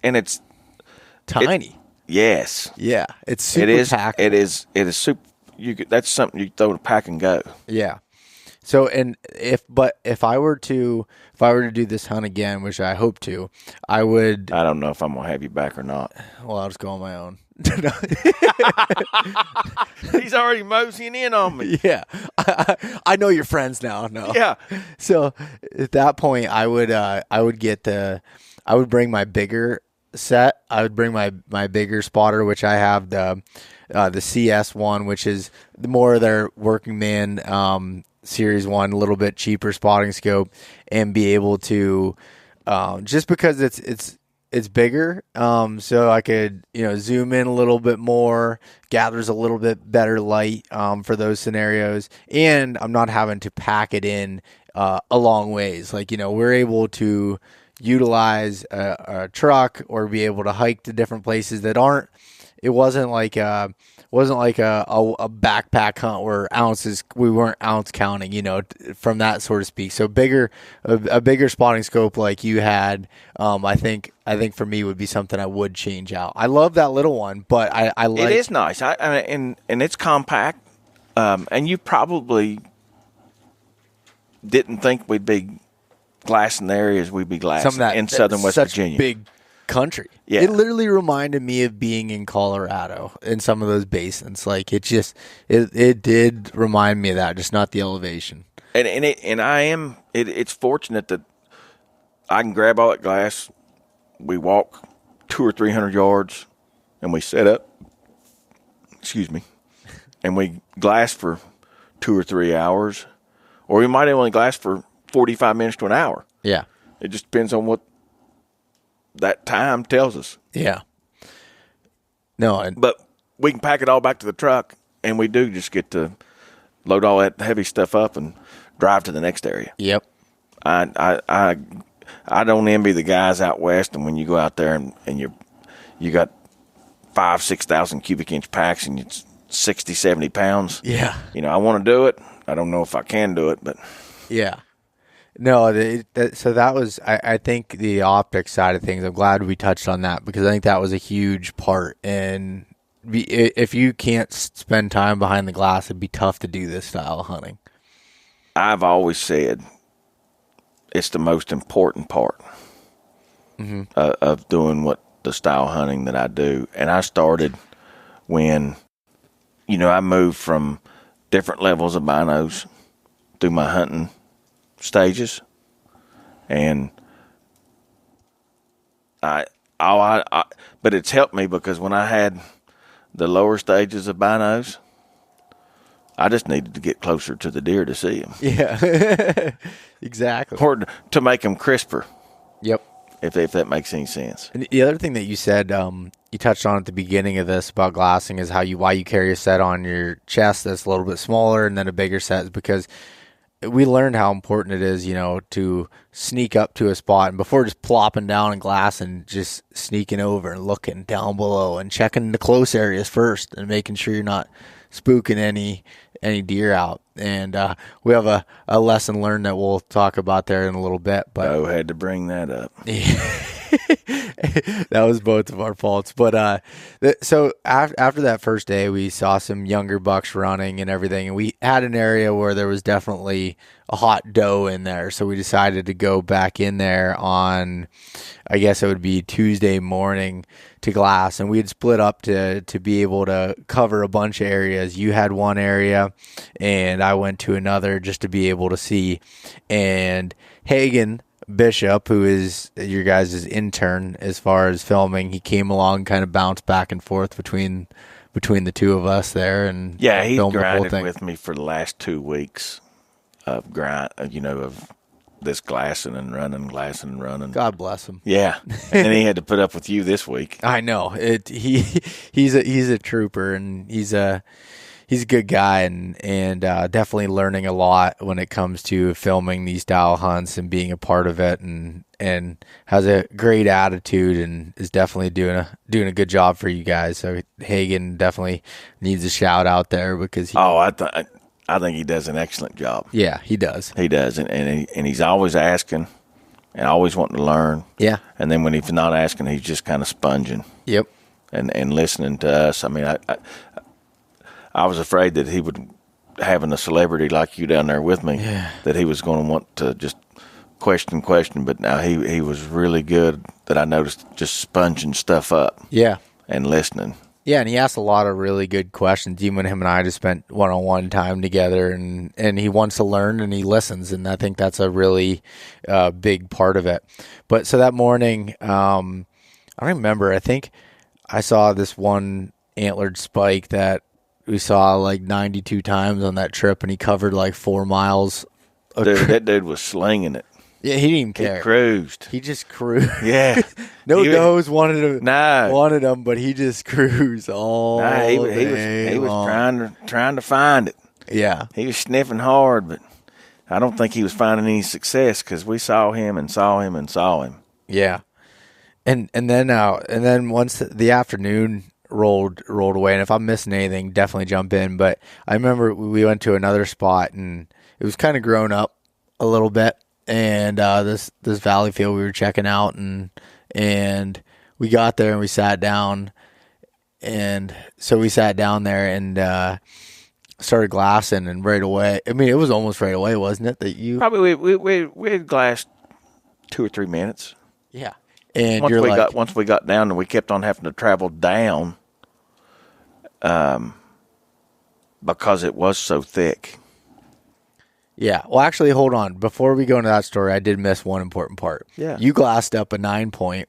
tiny. Yes. Yeah, it's super packed. It is super. That's something you throw in a pack and go. Yeah. So, and if I were to do this hunt again, which I hope to, I would. I don't know if I'm gonna have you back or not. Well, I'll just go on my own. He's already moseying in on me. Yeah, I know your friends now. No. Yeah. So at that point, I would bring my bigger set. I would bring my bigger spotter, which I have the CS one, which is more of their working man series one, a little bit cheaper spotting scope, and be able to just because it's bigger, so I could zoom in a little bit more, gathers a little bit better light for those scenarios, and I'm not having to pack it in a long ways. Like we're able to utilize a truck or be able to hike to different places that aren't. It wasn't like a backpack hunt where we weren't ounce counting, from that sort of speak. So a bigger spotting scope like you had, I think for me would be something I would change out. I love that little one, but I like it is nice. And it's compact, and you probably didn't think we'd be glassing the areas we'd be glassing in southern West Virginia. Big country. Yeah. It literally reminded me of being in Colorado in some of those basins. Like it did remind me of that, just not the elevation. It's fortunate that I can grab all that glass. We walk 200 or 300 yards and we set up, and we glass for 2 or 3 hours Or we might only glass for 45 minutes to an hour. Yeah. It just depends on what that time tells us. Yeah. No, but we can pack it all back to the truck, and we do just get to load all that heavy stuff up and drive to the next area. Yep. I don't envy the guys out west, and when you go out there and you got 5,000-6,000 cubic inch packs and it's 60, 70 pounds. Yeah. I want to do it. I don't know if I can do it, but yeah. No, so that was, I think, the optics side of things. I'm glad we touched on that because I think that was a huge part. And if you can't spend time behind the glass, it'd be tough to do this style of hunting. I've always said it's the most important part of doing what the style hunting that I do. And I started when, I moved from different levels of binos through my hunting stages, and but it's helped me because when I had the lower stages of binos, I just needed to get closer to the deer to see them. Yeah, exactly. Or to make them crisper. Yep. If that makes any sense. And the other thing that you said, you touched on at the beginning of this about glassing is why you carry a set on your chest that's a little bit smaller and then a bigger set is because we learned how important it is, to sneak up to a spot and before just plopping down and glassing, just sneaking over and looking down below and checking the close areas first and making sure you're not spooking any deer out. And we have a lesson learned that we'll talk about there in a little bit. But Beau had to bring that up. That was both of our faults. But so after that first day, we saw some younger bucks running and everything. And we had an area where there was definitely a hot doe in there. So we decided to go back in there on, I guess it would be Tuesday morning to glass. And we had split up to be able to cover a bunch of areas. You had one area and I went to another just to be able to see. And Hagen Bishop, who is your guys' intern as far as filming, he came along, kind of bounced back and forth between the two of us there, and yeah, he grinded with me for the last 2 weeks of of this glassing and running. God bless him. Yeah, and then he had to put up with you this week. I know it. He's a trooper, and he's a good guy, and definitely learning a lot when it comes to filming these style hunts and being a part of it, and has a great attitude and is definitely doing a good job for you guys. So Hagen definitely needs a shout out there because I think he does an excellent job. Yeah, he does. He does, and he's always asking and always wanting to learn. Yeah, and then when he's not asking, he's just kind of sponging. Yep, and listening to us. I mean, I was afraid that he would, having a celebrity like you down there with me, that he was going to want to just question, but now he was really good that I noticed just sponging stuff up. Yeah. And listening. Yeah, and he asked a lot of really good questions. Even him and I just spent one-on-one time together, and he wants to learn and he listens, and I think that's a really big part of it. But so that morning, I don't remember, I think I saw this one antlered spike that we saw like 92 times on that trip, and he covered like 4 miles. Dude, that dude was slinging it. Yeah, he didn't even care. He cruised. He just cruised. Yeah. No does wanted him, but he just cruised all day he was trying to find it. Yeah. He was sniffing hard, but I don't think he was finding any success because we saw him and saw him and saw him. Yeah. And then once the afternoon rolled away, and if I'm missing anything, definitely jump in. But I remember we went to another spot, and it was kind of grown up a little bit. And this valley field we were checking out, and we got there and we sat down, and so we sat down there and started glassing, and right away. I mean, it was almost right away, wasn't it? That you probably we had glassed 2 or 3 minutes. Yeah, and once we got down, and we kept on having to travel down. Because it was so thick. Yeah. Well, actually, hold on. Before we go into that story, I did miss one important part. Yeah. You glassed up a 9-point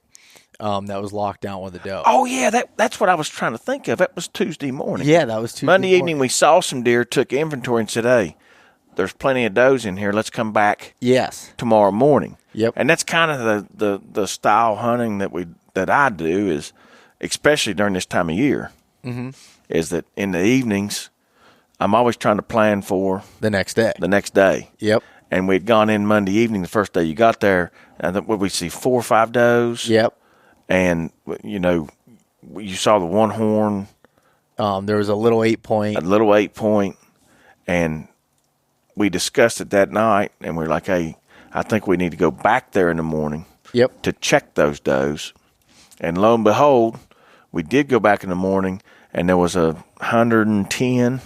that was locked down with a doe. Oh, yeah. That's what I was trying to think of. That was Tuesday morning. Yeah, that was Tuesday Monday evening, we saw some deer, took inventory, and said, hey, there's plenty of does in here. Let's come back tomorrow morning. Yep. And that's kind of the style hunting that I do, is especially during this time of year, is that in the evenings I'm always trying to plan for the next day. Yep. And we'd gone in Monday evening, the first day you got there, and we see 4 or 5 does. Yep. And, you know, you saw the one horn. There was a little 8-point. A little 8-point. And we discussed it that night, and we're like, hey, I think we need to go back there in the morning to check those does. And lo and behold, we did go back in the morning, and there was a 110,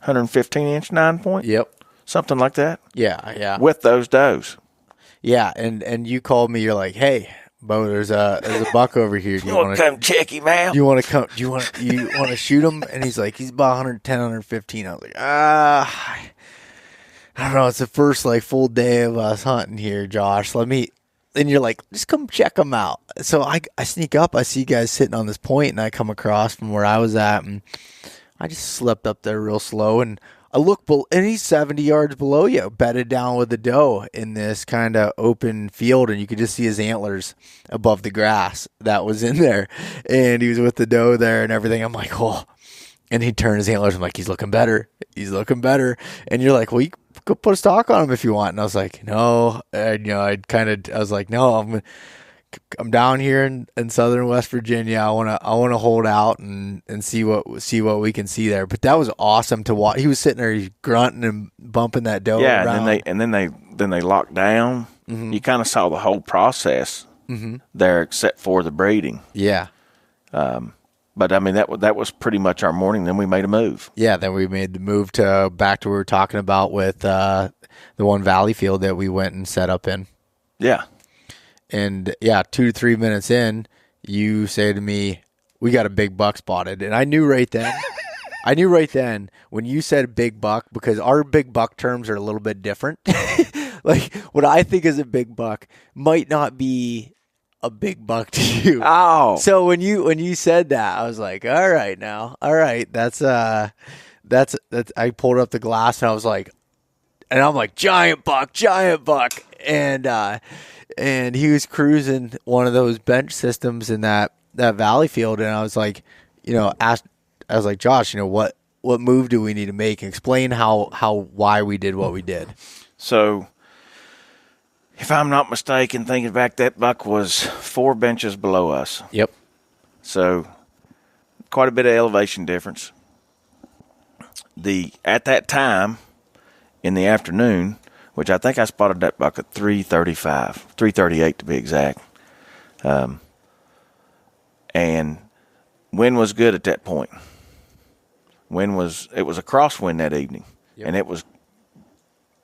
115-inch 9-point. Yep. Something like that. Yeah. With those does. Yeah, and you called me. You're like, hey, Bo, there's a buck over here. Do you want to come check him out? You want to come? You want to shoot him? And he's like, he's about 110, 115. I was like, I don't know. It's the first full day of us hunting here, Josh. And you're like, just come check them out. So I sneak up. I see you guys sitting on this point, and I come across from where I was at, and I just slept up there real slow, and I look, and he's 70 yards below you, bedded down with a doe in this kind of open field, and you could just see his antlers above the grass that was in there, and he was with the doe there and everything. I'm like, oh, and he turned his antlers. I'm like, he's looking better, and you're like, well, you go put a stalk on him if you want, and I was like, no, I was like, no, I'm down here in southern West Virginia. I want to hold out and see what we can see there. But that was awesome to watch. He was sitting there, he's grunting and bumping that doe around. and then they locked down. Mm-hmm. You kind of saw the whole process there, except for the breeding. Yeah. But I mean that was pretty much our morning. Then we made a move. Yeah. Then we made the move back to what we were talking about with the one valley field that we went and set up in. Yeah. And 2 to 3 minutes in, you say to me, we got a big buck spotted. And I knew right then when you said big buck, because our big buck terms are a little bit different. Like what I think is a big buck might not be a big buck to you. Oh. So when you said that, I was like, all right, that's I pulled up the glass and I was like, and I'm like, giant buck. And he was cruising one of those bench systems in that valley field, and I was like, I was like, Josh, what move do we need to make? And explain why we did what we did. So, if I'm not mistaken, thinking back, that buck was 4 benches below us. Yep. So, quite a bit of elevation difference. At that time, in the afternoon, which I think I spotted that buck at 3:38 to be exact. And wind was good at that point. It was a crosswind that evening, and it was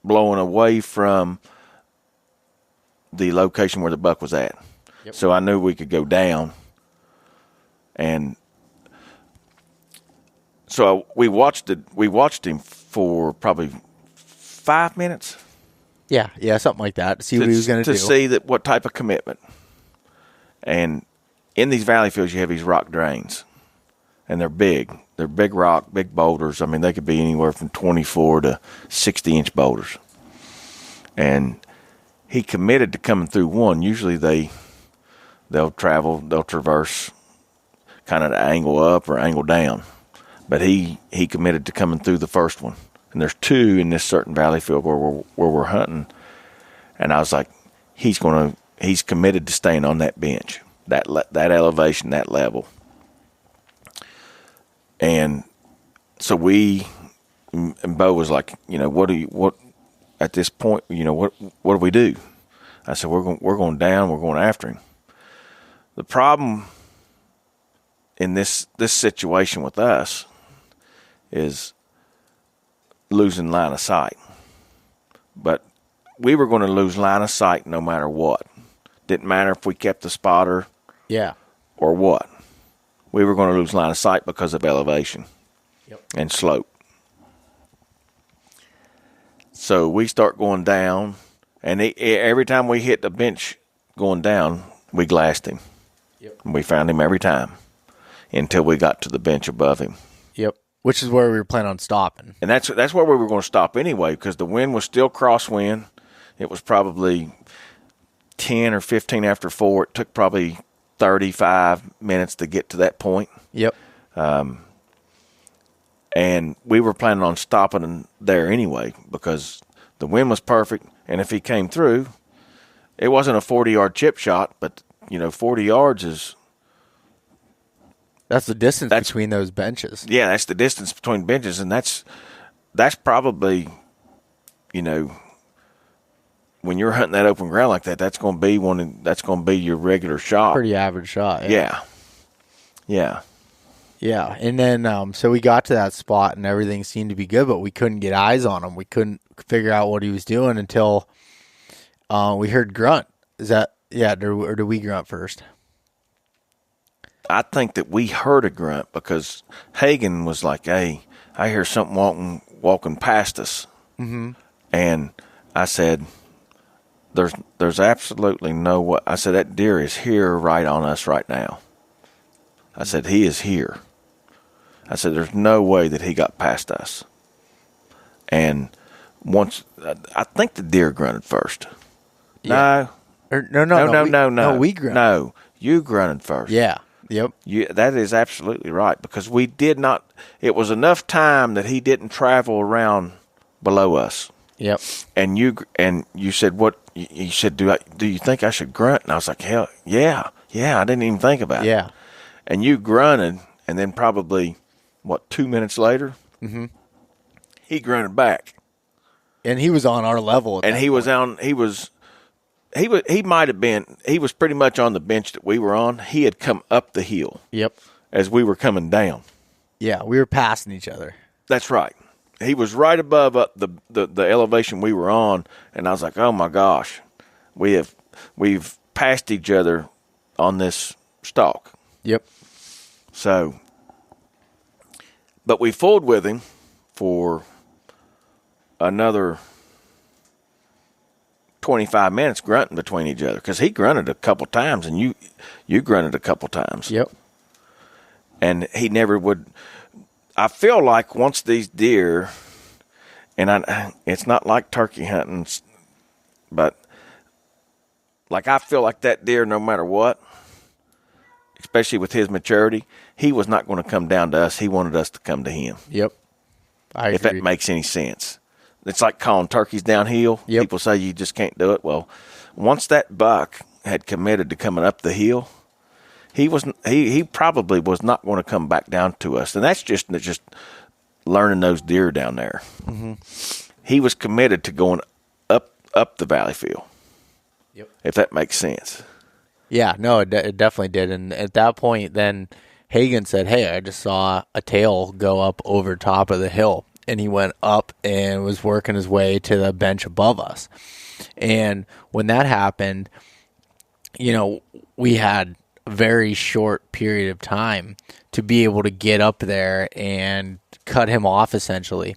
blowing away from the location where the buck was at. Yep. So I knew we could go down. And so we watched him for probably 5 minutes. Yeah, something like that. To see what he was going to do. To see what type of commitment. And in these valley fields, you have these rock drains, and they're big. They're big rock, big boulders. I mean, they could be anywhere from 24 to 60-inch boulders. And he committed to coming through one. Usually they'll traverse kind of the angle up or angle down. But he committed to coming through the first one. And there's 2 in this certain valley field where we're hunting. And I was like, he's committed to staying on that bench, that elevation, that level. And so and Beau was like, what at this point, what do we do? I said, we're going down, we're going after him. The problem in this situation with us is losing line of sight. But we were going to lose line of sight no matter what. Didn't matter if we kept the spotter or what. We were going to lose line of sight because of elevation and slope. So we start going down, and every time we hit the bench going down, we glassed him. Yep. And we found him every time until we got to the bench above him. Yep. Which is where we were planning on stopping. And that's where we were going to stop anyway, because the wind was still crosswind. It was probably 10 or 15 after 4. It took probably 35 minutes to get to that point. Yep. And we were planning on stopping there anyway, because the wind was perfect. And if he came through, it wasn't a 40-yard chip shot, but 40 yards is. That's the distance between those benches. Yeah, that's the distance between benches, and that's probably, when you're hunting that open ground like that, that's going to be your regular shot. Pretty average shot. Yeah. And then so we got to that spot and everything seemed to be good, but we couldn't get eyes on him. We couldn't figure out what he was doing until we heard grunt. Is that or do we grunt first? I think that we heard a grunt because Hagen was like, "Hey, I hear something walking past us," and I said, "There's absolutely no way." I said, "That deer is here, right on us right now." I said, "He is here." I said, "There's no way that he got past us." And once, I think the deer grunted first. Yeah. No. We grunted. No, you grunted first. Yeah. Yep. That is absolutely right, because we did not. It was enough time that he didn't travel around below us. Yep. And you said what? You said, do you think I should grunt? And I was like, hell yeah. I didn't even think about it. Yeah. And you grunted, and then probably 2 minutes later, he grunted back, and he was on our level. And he was on. He might have been. He was pretty much on the bench that we were on. He had come up the hill. Yep. As we were coming down. Yeah, we were passing each other. That's right. He was right above the elevation we were on, and I was like, "Oh my gosh, we've passed each other on this stalk." Yep. So, but we fooled with him for another 25 minutes grunting between each other, because he grunted a couple times and you grunted a couple times. Yep. And he never would. I feel like once these deer, and it's not like turkey hunting, but like I feel like that deer, no matter what, especially with his maturity, he was not going to come down to us. He wanted us to come to him. Yep. I agree. If that makes any sense. It's like calling turkeys downhill. Yep. People say you just can't do it. Well, once that buck had committed to coming up the hill, he probably was not going to come back down to us. And that's just learning those deer down there. Mm-hmm. He was committed to going up the valley field. Yep. If that makes sense. Yeah, no, it definitely did. And at that point, then Hagen said, "Hey, I just saw a tail go up over top of the hill." And he went up and was working his way to the bench above us. And when that happened, we had a very short period of time to be able to get up there and cut him off, essentially.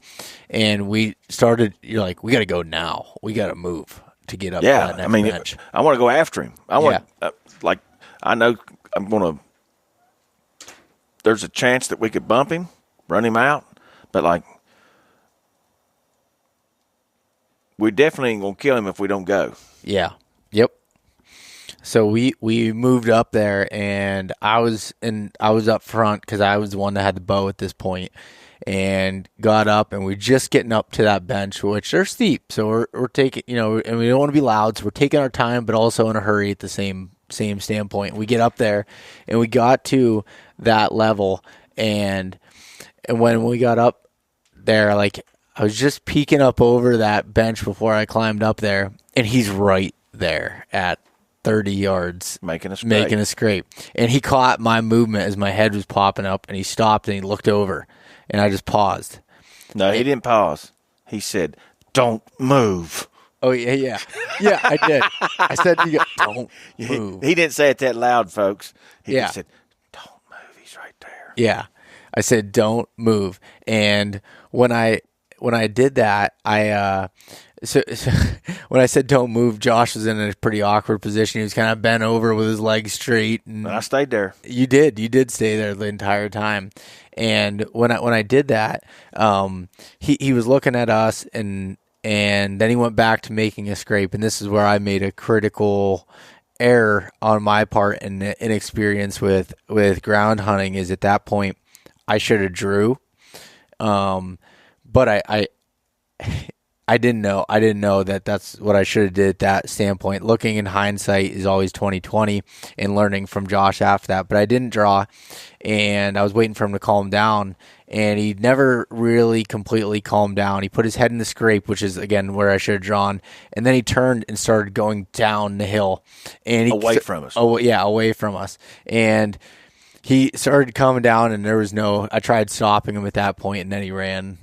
And we started, you're like, we got to go now. We got to move to get up to that next bench. I want to go after him. I know I'm going to, there's a chance that we could bump him, run him out, but we definitely ain't going to kill him if we don't go. Yeah. Yep. So we moved up there, and I was up front because I was the one that had the bow at this point, and got up, and we're just getting up to that bench, which they're steep. So we're taking, and we don't want to be loud, so we're taking our time, but also in a hurry at the same standpoint. We get up there, and we got to that level, and when we got up there, I was just peeking up over that bench before I climbed up there, and he's right there at 30 yards making a scrape. And he caught my movement as my head was popping up, and he stopped and he looked over, and I just paused. No, he didn't pause. He said, "Don't move." Oh, yeah. Yeah, I did. I said, "Don't move." He didn't say it that loud, folks. He just said, "Don't move. He's right there." Yeah. I said, "Don't move." And when I did that, So when I said don't move, Josh was in a pretty awkward position. He was kind of bent over with his legs straight, and I stayed there. You did stay there the entire time. And when I did that, he was looking at us, and then he went back to making a scrape. And this is where I made a critical error on my part and inexperience with ground hunting. Is at that point I should have drew, but I didn't know. I didn't know that that's what I should have did at that standpoint. Looking in hindsight is always 20/20, and learning from Josh after that. But I didn't draw, and I was waiting for him to calm down, and he never really completely calmed down. He put his head in the scrape, which is again where I should have drawn, and then he turned and started going down the hill, and away from us. Oh yeah, away from us, and he started coming down, and there was no. I tried stopping him at that point, and then he ran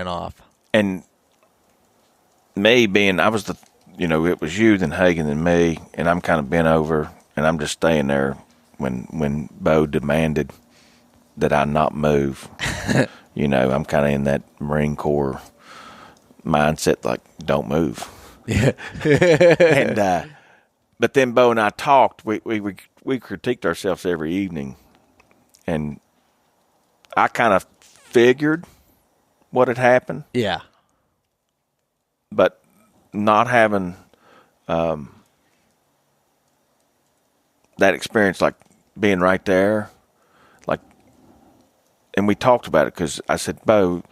off. And me being, I was it was you, then Hagen, then me, and I'm kind of bent over, and I'm just staying there when Beau demanded that I not move. I'm kind of in that Marine Corps mindset, like, don't move. Yeah. And but then Beau and I talked. We critiqued ourselves every evening, and I kind of figured what had happened. Yeah. But not having that experience, like being right there, like, and we talked about it because I said, Beau,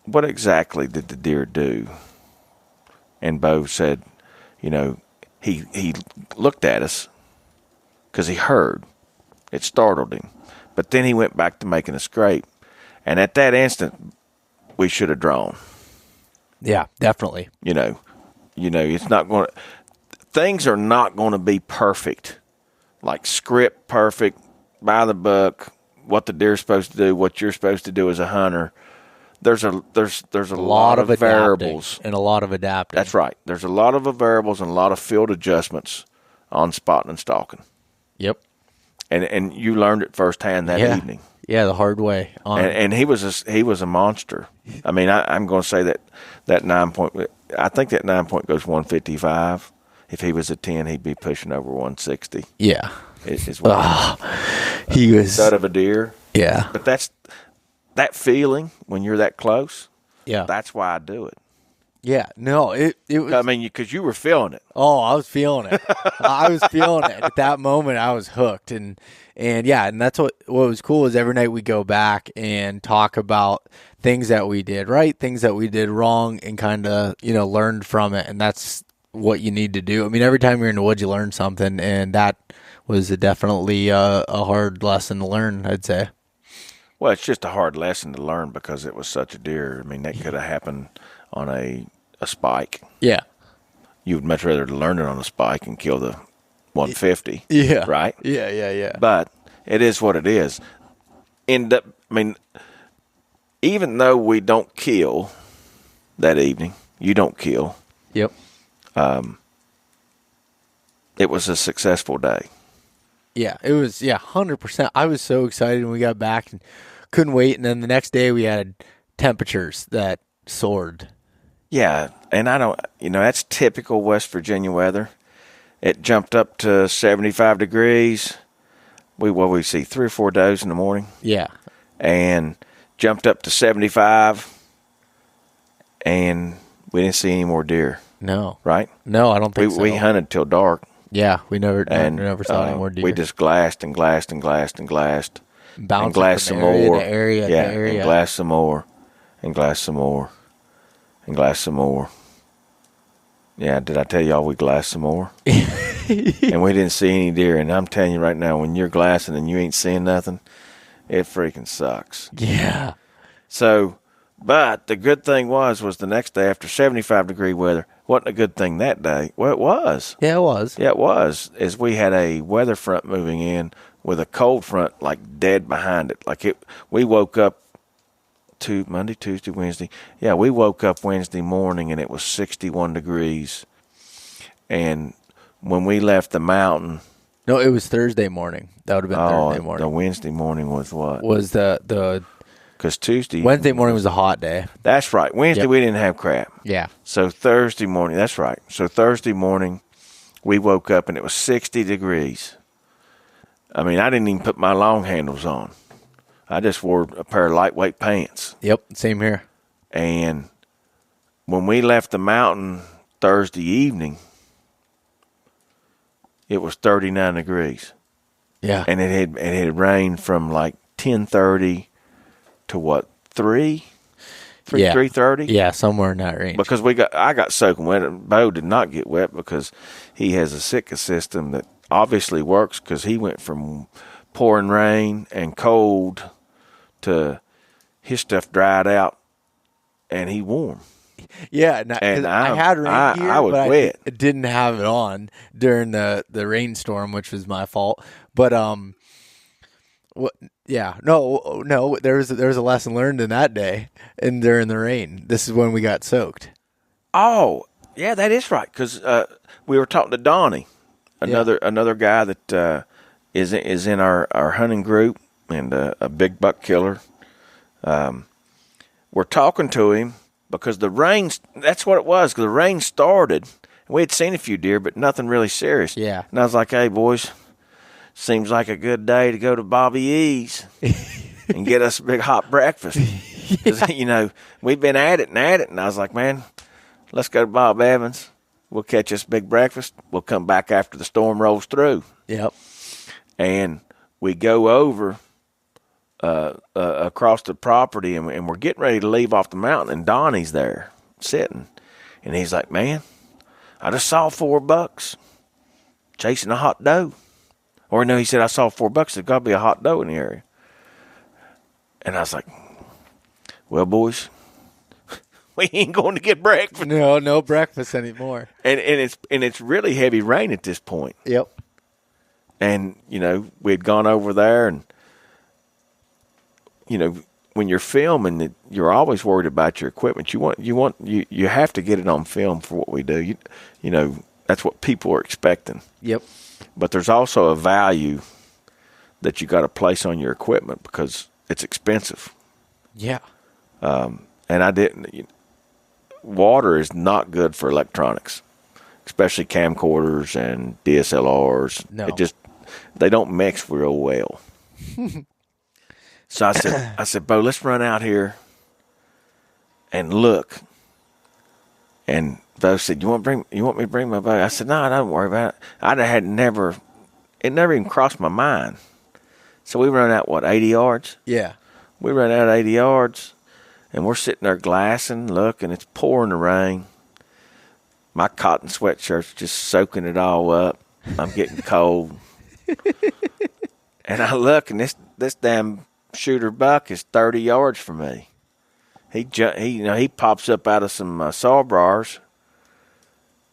what exactly did the deer do? And Beau said, he looked at us because he heard. It startled him. But then he went back to making a scrape. And at that instant, we should have drawn. Yeah, definitely. It's not going to, things are not going to be perfect. Like script perfect, by the book, what the deer's supposed to do, what you're supposed to do as a hunter. There's a lot of variables and a lot of adapting. That's right. There's a lot of variables and a lot of field adjustments on spotting and stalking. Yep. And you learned it firsthand that evening. Yeah, the hard way. And he was a monster. I mean, I'm going to say that 9 point. I think that 9 point goes 155. If he was a 10, he'd be pushing over 160. Yeah, is what he was stud of a deer. Yeah, but that's that feeling when you're that close. Yeah, that's why I do it. Yeah, no, it was. I mean, because you were feeling it. Oh, I was feeling it. I was feeling it at that moment. I was hooked, and that's what was cool is every night we go back and talk about things that we did right, things that we did wrong, and kind of learned from it, and that's what you need to do. I mean, every time you're in the woods, you learn something, and that was definitely a hard lesson to learn, I'd say. Well, it's just a hard lesson to learn because it was such a deer. I mean, that could have happened on a spike. Yeah. You would much rather learn it on a spike and kill the 150. Yeah. Right? Yeah. But it is what it is. Even though we don't kill that evening, you don't kill. Yep. It was a successful day. Yeah, it was, 100%. I was so excited when we got back and couldn't wait. And then the next day we had temperatures that soared. Yeah, and that's typical West Virginia weather. It jumped up to 75 degrees. We see 3 or 4 does in the morning. Yeah. And jumped up to 75, and we didn't see any more deer. No. Right? No, I don't think so. We hunted till dark. Yeah, we never saw any more deer. We just glassed and glassed and glassed and glassed. Bounced and glassed from some more. To area, and glassed some more. And glassed some more. And glassed some more. Yeah, did I tell y'all we glassed some more? And we didn't see any deer. And I'm telling you right now, when you're glassing and you ain't seeing nothing, it freaking sucks. Yeah. So, but the good thing was the next day after 75-degree weather, wasn't a good thing that day. Well, it was. Yeah, it was. Yeah, it was. Is we had a weather front moving in with a cold front like dead behind it. We woke up Monday, Tuesday, Wednesday. Yeah, we woke up Wednesday morning and it was 61 degrees. And when we left the mountain. No, it was Thursday morning. That would have been Thursday morning. The Wednesday morning was what? Was the Because Tuesday. Wednesday morning was a hot day. That's right. Wednesday we didn't have crap. Yeah. So Thursday morning, that's right. So Thursday morning, we woke up and it was 60 degrees. I mean, I didn't even put my long handles on. I just wore a pair of lightweight pants. Yep, same here. And when we left the mountain Thursday evening, it was 39 degrees. Yeah. And it had rained from like 10:30 to what, 3:30? Yeah, somewhere in that range. Because I got soaking wet. And Beau did not get wet because he has a Sitka system that obviously works because he went from pouring rain and cold to his stuff dried out and he warm. Yeah, and I had rain gear, I was but wet. I didn't have it on during the rainstorm, which was my fault. But no, there was a lesson learned in that day and during the rain. This is when we got soaked. Oh, yeah, that is right. Because we were talking to Donnie, another guy that is in our hunting group and a big buck killer. We're talking to him because the rain. That's what it was. Because the rain started. We had seen a few deer, but nothing really serious. Yeah. And I was like, "Hey, boys, seems like a good day to go to Bobby E's and get us a big hot breakfast." Because, we've been at it. And I was like, man, let's go to Bob Evans. We'll catch us a big breakfast. We'll come back after the storm rolls through. Yep. And we go over across the property, and we're getting ready to leave off the mountain, and Donnie's there sitting. And he's like, man, I just saw 4 bucks chasing a hot doe. Or no, he said, I saw 4 bucks. There's got to be a hot doe in the area. And I was like, well, boys, we ain't going to get breakfast. No breakfast anymore. And it's really heavy rain at this point. Yep. And, we had gone over there and, when you're filming, you're always worried about your equipment. You have to get it on film for what we do. That's what people are expecting. Yep. But there's also a value that you got to place on your equipment because it's expensive. Yeah. And I didn't. Water is not good for electronics, especially camcorders and DSLRs. No. They don't mix real well. So I said, Beau, let's run out here and look. And Beau said, you want me to bring my bow? I said, no, don't worry about it. It never even crossed my mind. So we run out, 80 yards? Yeah. We run out 80 yards, and we're sitting there glassing, looking. It's pouring the rain. My cotton sweatshirt's just soaking it all up. I'm getting cold. And I look, and this damn shooter buck is 30 yards from me. He pops up out of some sawbars,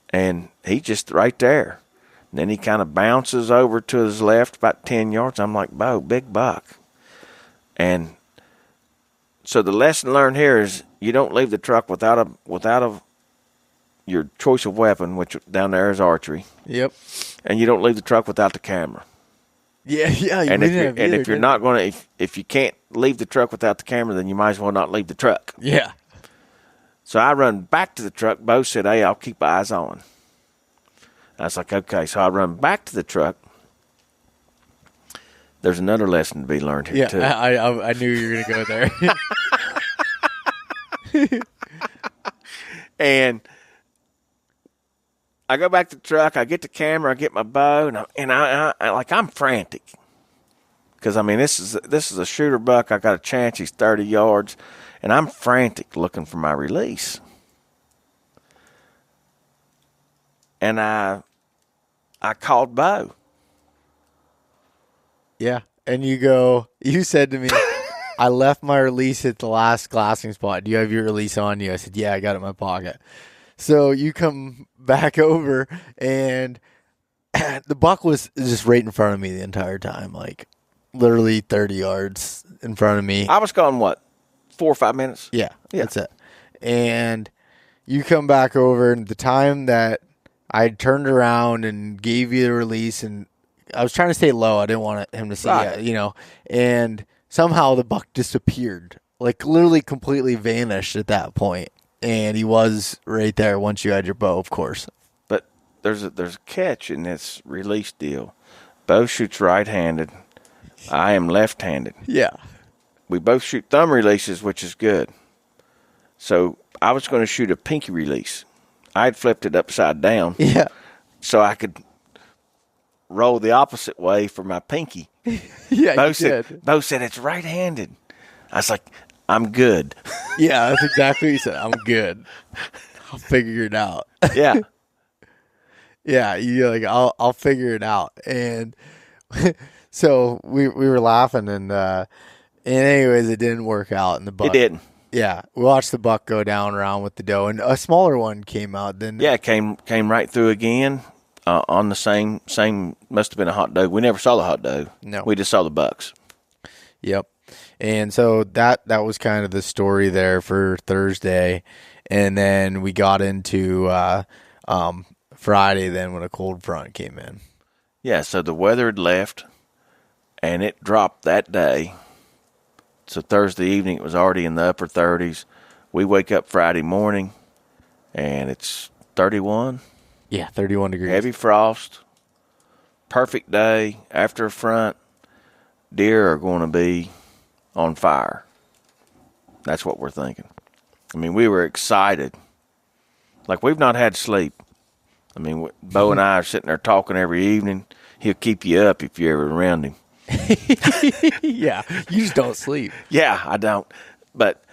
and he's just right there. And then he kind of bounces over to his left about 10 yards. I'm like, Beau, big buck. And so the lesson learned here is you don't leave the truck without your choice of weapon, which down there is archery. Yep. And you don't leave the truck without the camera. Yeah. If you can't leave the truck without the camera, then you might as well not leave the truck. Yeah. So I run back to the truck. Beau said, hey, I'll keep eyes on. I was like, okay. So I run back to the truck. There's another lesson to be learned here, too. I knew you were going to go there. And I go back to the truck. I get the camera. I get my bow, and I'm frantic because this is a shooter buck. I got a chance. He's 30 yards, and I'm frantic looking for my release. And I called Beau. Yeah, and you said to me, I left my release at the last glassing spot. Do you have your release on you? I said, yeah, I got it in my pocket. So you come back over, and the buck was just right in front of me the entire time, like literally 30 yards in front of me. I was gone, 4 or 5 minutes? Yeah, that's it. And you come back over, and the time that I turned around and gave you the release, and I was trying to stay low. I didn't want him to see it, and somehow the buck disappeared like literally completely vanished at that point. And he was right there once you had your bow, of course. But there's a catch in this release deal. Beau shoots right-handed. I am left-handed. Yeah. We both shoot thumb releases, which is good. So I was going to shoot a pinky release. I had flipped it upside down. Yeah. So I could roll the opposite way for my pinky. Yeah, Beau said, it's right-handed. I was like, I'm good. Yeah, that's exactly what he said. I'm good. I'll figure it out. Yeah. Yeah, you're like, I'll figure it out. And so we were laughing, and anyways, it didn't work out. And the buck, It didn't. Yeah, we watched the buck go down around with the doe, and a smaller one came out. Then Yeah, it came right through again on the same. Must have been a hot doe. We never saw the hot doe. No, we just saw the bucks. Yep. And so that was kind of the story there for Thursday, and then we got into Friday then when a cold front came in. Yeah, so the weather had left, and it dropped that day. So Thursday evening, it was already in the upper 30s. We wake up Friday morning, and it's 31. Yeah, 31 degrees. Heavy frost. Perfect day after a front. Deer are going to be on fire. That's what we're thinking. I mean, we were excited. Like, we've not had sleep. I mean, Beau and I are sitting there talking every evening. He'll keep you up if you're ever around him. Yeah, you just don't sleep. Yeah, I don't. But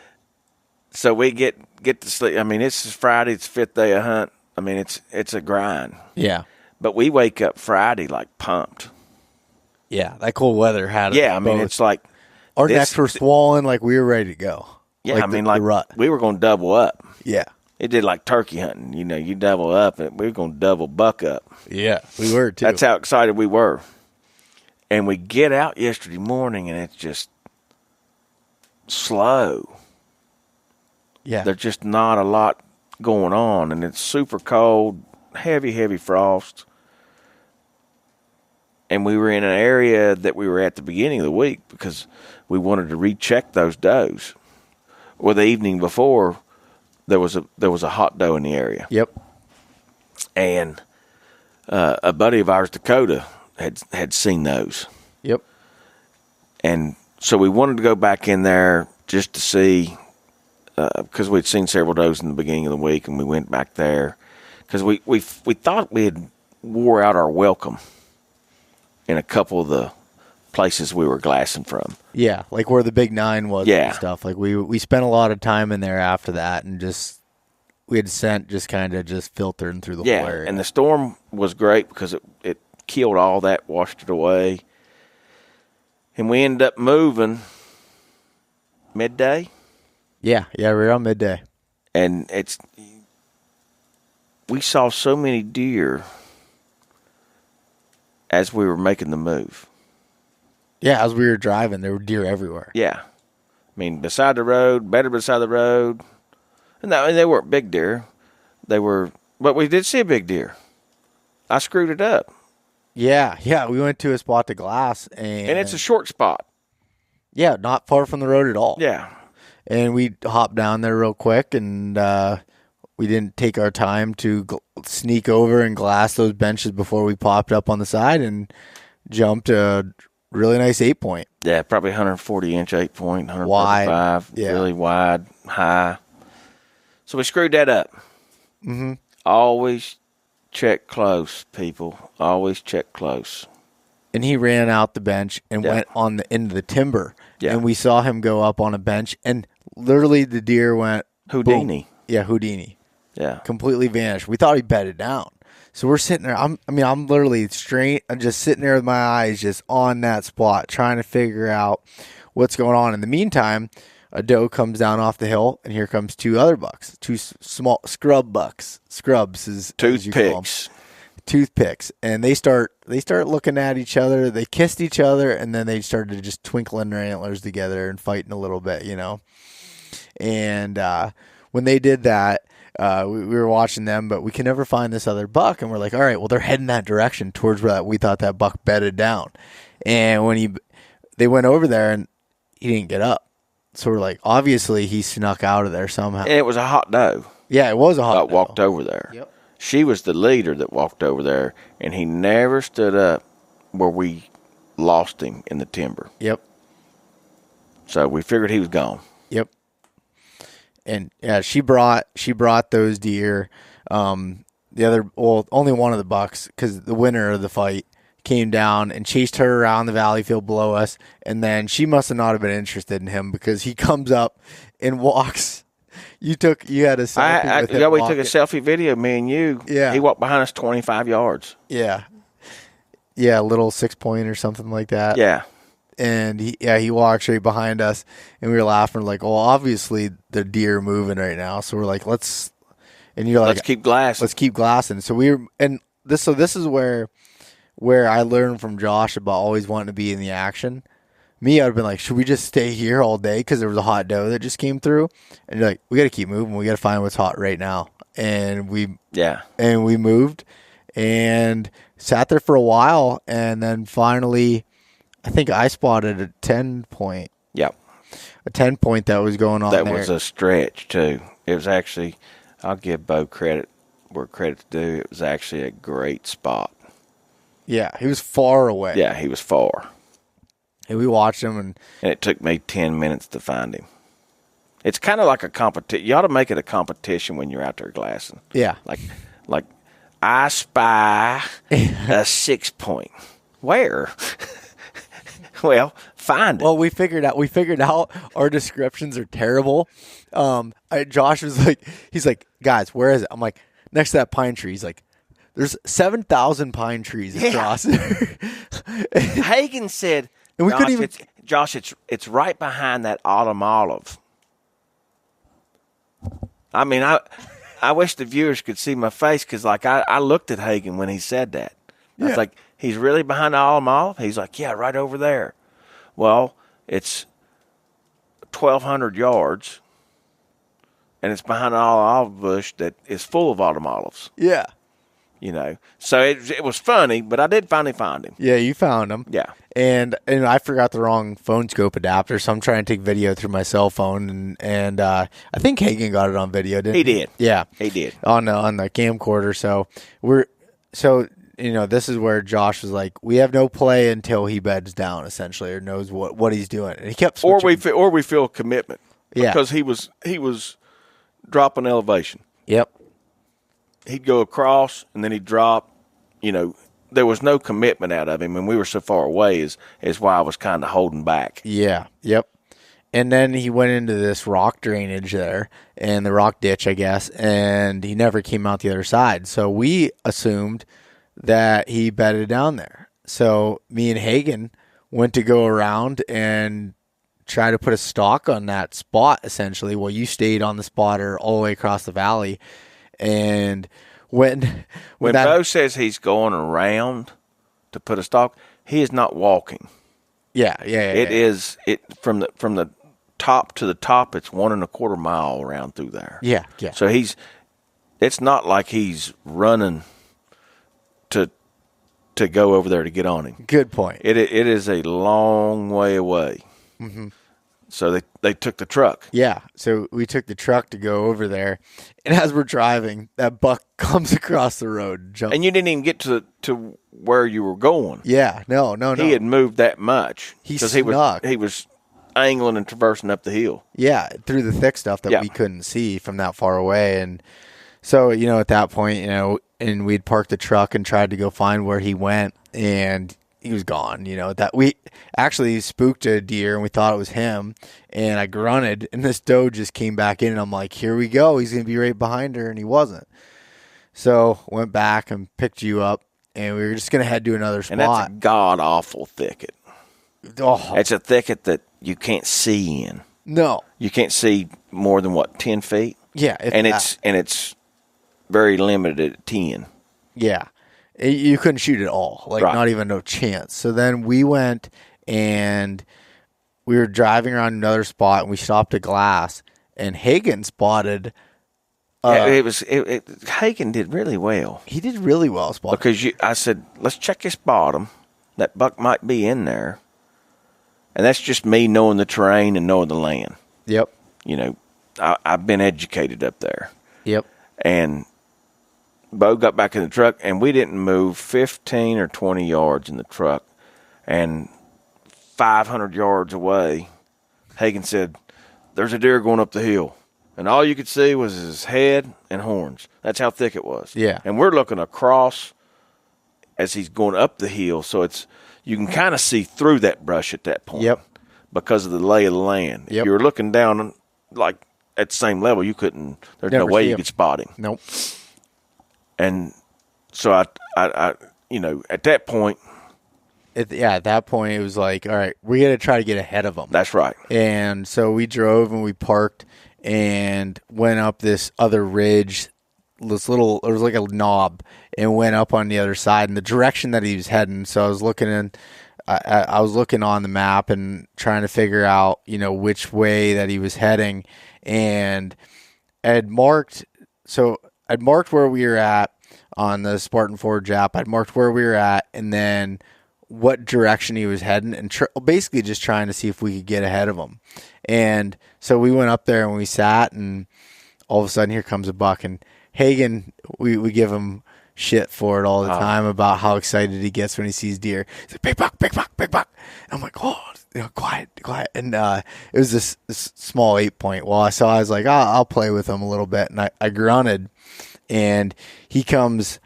so we get to sleep. I mean, it's Friday. It's the fifth day of hunt. I mean, it's a grind. Yeah. But we wake up Friday like pumped. Yeah, that cold weather had it. Yeah, I mean, it's like our necks were swollen, like we were ready to go. Yeah, like we were going to double up. Yeah. It did like turkey hunting. You know, you double up, and we were going to double buck up. Yeah, we were too. That's how excited we were. And we get out yesterday morning, and it's just slow. Yeah. There's just not a lot going on, and it's super cold, heavy frost. And we were in an area that we were at the beginning of the week because we wanted to recheck those does. Well, the evening before, there was a hot doe in the area. Yep. And a buddy of ours, Dakota, had seen those. Yep. And so we wanted to go back in there just to see, because we'd seen several does in the beginning of the week, and we went back there because we thought we had wore out our welcome in a couple of the places we were glassing from. Yeah, like where the Big 9 was and stuff. Like we spent a lot of time in there after that, and we had scent just kind of just filtering through the whole area. And the storm was great because it killed all that, washed it away. And we ended up moving midday. Yeah, right on midday. And we saw so many deer as we were making the move. Yeah, as we were driving, there were deer everywhere. Yeah. I mean, beside the road, better beside the road. And they weren't big deer. But we did see a big deer. I screwed it up. Yeah, we went to a spot to glass. And it's a short spot. Yeah, not far from the road at all. Yeah. And we hopped down there real quick, and we didn't take our time to sneak over and glass those benches before we popped up on the side and jumped a really nice 8-point. Yeah, probably 140-inch 8-point, 145, really wide, high. So we screwed that up. Mm-hmm. Always check close, people. Always check close. And he ran out the bench and went on the end of the timber. Yeah. And we saw him go up on a bench, and literally the deer went Houdini. Boom. Yeah, Houdini. Yeah. Completely vanished. We thought he bedded down. So we're sitting there. I'm literally straight. I'm just sitting there with my eyes just on that spot, trying to figure out what's going on. In the meantime, a doe comes down off the hill, and here comes two other bucks, two small scrub bucks. Scrubs is toothpicks. Toothpicks, and they start looking at each other. They kissed each other, and then they started just twinkling their antlers together and fighting a little bit, And when they did that, we were watching them, but we could never find this other buck. And we're like, all right, well, they're heading that direction towards where we thought that buck bedded down. And when they went over there, and he didn't get up. So we're like, obviously he snuck out of there somehow. And it was a hot doe. Yeah, it was a hot doe. Walked over there. Yep. She was the leader that walked over there, and he never stood up where we lost him in the timber. Yep. So we figured he was gone. Yep. And yeah, she brought those deer. Only one of the bucks, because the winner of the fight came down and chased her around the valley field below us, and then she must have not have been interested in him because he comes up and walks. You had a selfie with him. Yeah, we took a selfie video, me and you. Yeah. He walked behind us 25 yards. Yeah. Yeah, a little 6-point or something like that. Yeah. And he walked right behind us, and we were laughing like, well, obviously the deer are moving right now, so we're like, let's keep glassing. Let's keep glassing. So this is where I learned from Josh about always wanting to be in the action. Me, I'd have been like, should we just stay here all day because there was a hot doe that just came through? And you're like, we got to keep moving. We got to find what's hot right now. And we moved and sat there for a while, and then finally, I think I spotted a 10-point. Yep. A 10-point that was going on there. That was a stretch, too. It was actually, I'll give Beau credit where credit's due. It was actually a great spot. Yeah, he was far away. Yeah, he was far. And we watched him. And it took me 10 minutes to find him. It's kind of like a competition. You ought to make it a competition when you're out there glassing. Yeah. Like I spy a 6-point. Where? Well, find it. Well, we figured out our descriptions are terrible. Josh was like, he's like, guys, where is it? I'm like, next to that pine tree. He's like, there's 7,000 pine trees across there. Hagen said, and we couldn't even. Josh, it's right behind that autumn olive. I mean, I wish the viewers could see my face because, like, I looked at Hagen when he said that. I was like, he's really behind the autumn olive? He's like, yeah, right over there. Well, it's 1,200 yards, and it's behind an olive bush that is full of autumn olives. Yeah. You know, so it was funny, but I did finally find him. Yeah, you found him. Yeah. And I forgot the wrong phone scope adapter, so I'm trying to take video through my cell phone, and I think Hagen got it on video, didn't he? He did. Yeah. He did. On the camcorder. So this is where Josh was like, we have no play until he beds down, essentially, or knows what he's doing. And he kept switching. Or we feel commitment. Yeah. Because he was dropping elevation. Yep. He'd go across, and then he'd drop. You know, there was no commitment out of him, and we were so far away is why I was kind of holding back. Yeah, yep. And then he went into this rock drainage there, and the rock ditch, I guess, and he never came out the other side. So we assumed that he bedded down there. So me and Hagen went to go around and try to put a stalk on that spot, essentially, while you stayed on the spotter all the way across the valley. And when Beau says he's going around to put a stalk, he is not walking. Yeah. It is from the top to the top. It's 1.25 mile around through there. Yeah. So it's not like he's running to go over there to get on him. Good point. It is a long way away. Mm-hmm. So they took the truck. Yeah, so we took the truck to go over there, and as we're driving, that buck comes across the road. And you didn't even get to where you were going. Yeah, no. He had moved that much. He snuck. He was angling and traversing up the hill. Yeah, through the thick stuff that we couldn't see from that far away. And so, at that point, and we'd parked the truck and tried to go find where he went, and he was gone. That we actually spooked a deer and we thought it was him, and I grunted, and this doe just came back in, and I'm like, here we go, he's gonna be right behind her, and he wasn't. So went back and picked you up, and we were just gonna head to another spot. And that's a god awful thicket. Oh, it's a thicket that you can't see in. No, you can't see more than 10 feet. Yeah, it's very limited at 10. Yeah. You couldn't shoot at all, not even no chance. So then we went and we were driving around another spot, and we stopped at glass, and Hagen spotted. Hagen did really well. He did really well spotting. Because I said, let's check this bottom. That buck might be in there. And that's just me knowing the terrain and knowing the land. Yep. You know, I've been educated up there. Yep. And Beau got back in the truck, and we didn't move 15 or 20 yards in the truck. And 500 yards away, Hagen said, "There's a deer going up the hill." And all you could see was his head and horns. That's how thick it was. Yeah. And we're looking across as he's going up the hill, so you can kind of see through that brush at that point. Yep. Because of the lay of the land. Yep. If you were looking down like at the same level, you couldn't. There's no way you could spot him. Nope. And so I you know, at that point. At that point, it was like, all right, we got to try to get ahead of them. That's right. And so we drove and we parked and went up this other ridge, it was like a knob, and went up on the other side in the direction that he was heading. So I was looking I was looking on the map and trying to figure out, you know, which way that he was heading. And I'd marked where we were at on the Spartan Forge app. I'd marked where we were at and then what direction he was heading, and basically just trying to see if we could get ahead of him. And so we went up there and we sat, and all of a sudden here comes a buck. And Hagen, we give him shit for it all the time about how excited he gets when he sees deer. He's like, "Big buck, big buck, big buck." And I'm like, "Oh, you know, quiet." And it was this small 8-point. Well, so I was like, I'll play with him a little bit, and I grunted, and he comes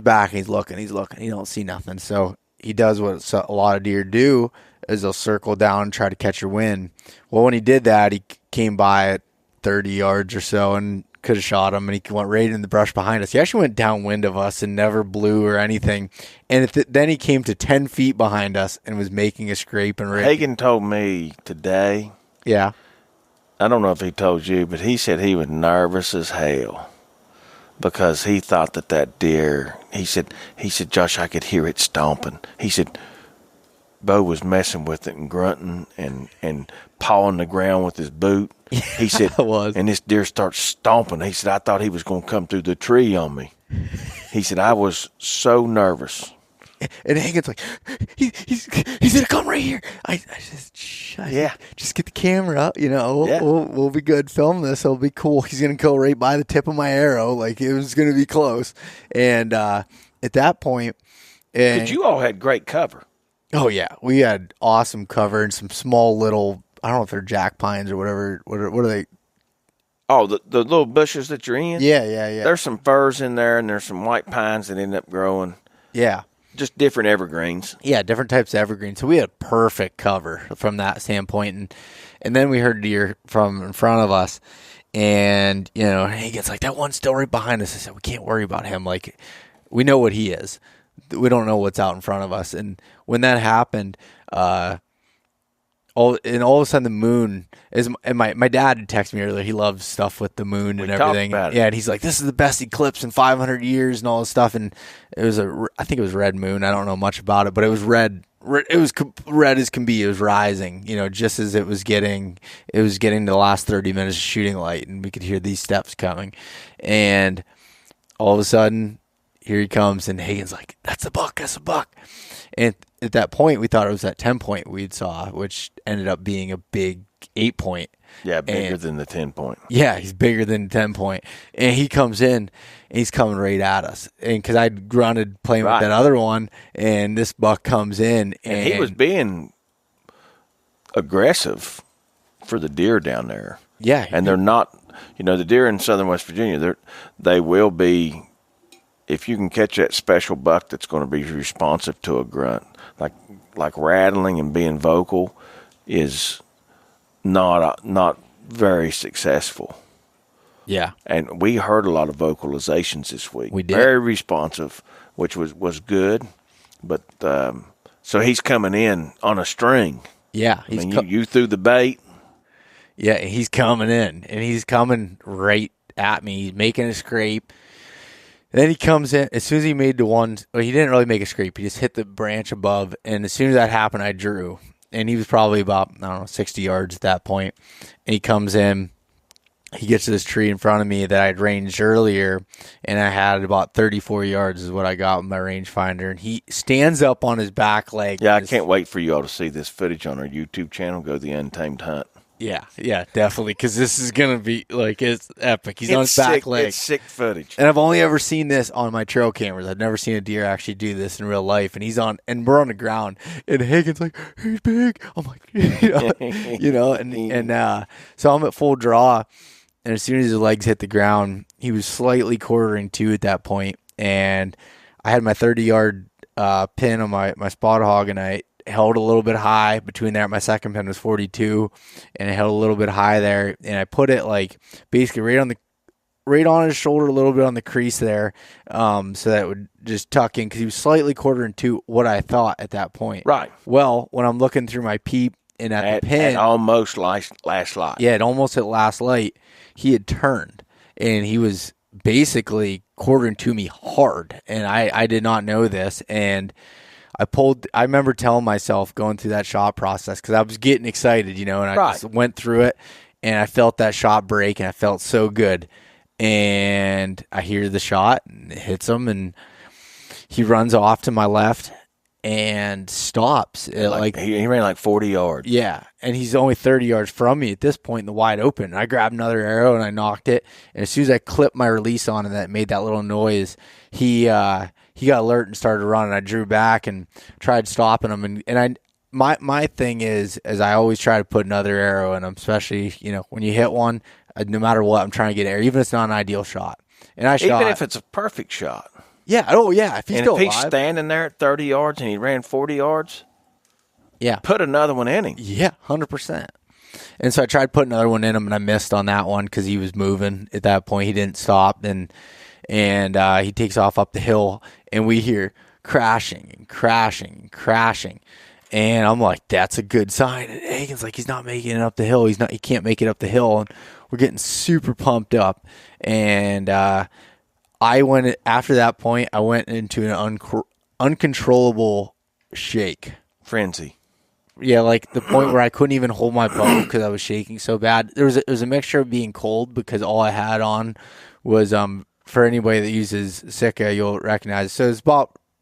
back and he's looking. He don't see nothing. So he does what a lot of deer do, is they'll circle down and try to catch your wind. Well, when he did that, he came by at 30 yards or so and could have shot him, and he went right in the brush behind us. He actually went downwind of us and never blew or anything. And then he came to 10 feet behind us and was making a scrape. And Hagen told me today. Yeah. I don't know if he told you, but he said he was nervous as hell because he thought that deer, he said, "Josh, I could hear it stomping." He said, Beau was messing with it and grunting and pawing the ground with his boot. He said, and this deer starts stomping. He said, "I thought he was going to come through the tree on me." He said, "I was so nervous." And Hagen's like, he's gonna come right here. I just just get the camera out, you know. We'll be good. Film this. It'll be cool. He's gonna go right by the tip of my arrow, like it was gonna be close. And at that point, but you all had great cover. Oh yeah, we had awesome cover and some small little. I don't know if they're jack pines or whatever. What are they? Oh, the little bushes that you're in? Yeah. There's some firs in there, and there's some white pines that end up growing. Yeah. Just different evergreens. Yeah, different types of evergreens. So we had perfect cover from that standpoint. And then we heard deer from in front of us. And, you know, he gets like, "That one's still right behind us." I said, "We can't worry about him. Like, we know what he is. We don't know what's out in front of us." And when that happened, all of a sudden the moon is, and my dad had texted me earlier. He loves stuff with the moon and everything. About it. Yeah, and he's like, "This is the best eclipse in 500 years" and all this stuff. And it was I think it was red moon. I don't know much about it, but it was red. It was red as can be. It was rising, you know, just as it was getting to the last 30 minutes of shooting light, and we could hear these steps coming. And all of a sudden, here he comes, and Hagen's like, "That's a buck. That's a buck." And at that point, we thought it was that 10-point we'd saw, which ended up being a big 8-point. Yeah, bigger than the 10-point. Yeah, he's bigger than 10-point. And he comes in, and he's coming right at us. And because I'd grunted playing with that other one, and this buck comes in. And he was being aggressive for the deer down there. Yeah. And they're not, you know, the deer in southern West Virginia, they will be, if you can catch that special buck that's going to be responsive to a grunt, like rattling and being vocal is not very successul. Yeah. And we heard a lot of vocalizations this week. We did. Very responsive, which was good. But so he's coming in on a string. Yeah. You threw the bait. Yeah, he's coming in, and he's coming right at me. He's making a scrape. And then he comes in. As soon as he made the one, well, he didn't really make a scrape. He just hit the branch above. And as soon as that happened, I drew. And he was probably about, 60 yards at that point. And he comes in. He gets to this tree in front of me that I'd ranged earlier. And I had about 34 yards is what I got with my rangefinder. And he stands up on his back leg. Yeah, I can't wait for you all to see this footage on our YouTube channel. Go to the Untamed Hunt. Yeah, definitely. Because this is gonna be like it's epic. He's on his back leg. It's sick footage. And I've only ever seen this on my trail cameras. I've never seen a deer actually do this in real life. And we're on the ground, and Hagen's like, he's big. I'm like, so I'm at full draw, and as soon as his legs hit the ground, he was slightly quartering two at that point, and I had my 30-yard pin on my spot hog, and I held a little bit high between there. My second pin was 42, and I held a little bit high there, and I put it like basically right on his shoulder, a little bit on the crease there, so that it would just tuck in because he was slightly quartering to what I thought at that point. Right. Well, when I'm looking through my peep and at the pin, at almost last light. Yeah, it almost at last light. He had turned, and he was basically quartering to me hard, and I did not know this, and I remember telling myself going through that shot process because I was getting excited, and I just went through it, and I felt that shot break, and I felt so good. And I hear the shot, and it hits him, and he runs off to my left and stops. He ran like 40 yards. Yeah, and he's only 30 yards from me at this point in the wide open. I grabbed another arrow, and I knocked it, and as soon as I clipped my release on and that made that little noise, he got alert and started running. I drew back and tried stopping him, and my thing is I always try to put another arrow in him, especially when you hit one, no matter what, I'm trying to get air, even if it's not an ideal shot. And even if it's a perfect shot. Yeah. Oh yeah. If he's he's standing there at 30 yards and he ran 40 yards, yeah, put another one in him. Yeah, 100%. And so I tried putting another one in him, and I missed on that one because he was moving at that point. He didn't stop, and he takes off up the hill, and we hear crashing and crashing and crashing. And I'm like, that's a good sign. And Hagen's like, he's not making it up the hill. He can't make it up the hill. And we're getting super pumped up. And after that point, I went into an uncontrollable shake. Frenzy. Yeah, like the point where I couldn't even hold my bow because I was shaking so bad. There was a mixture of being cold because all I had on was, for anybody that uses Sitka, you'll recognize it. So it's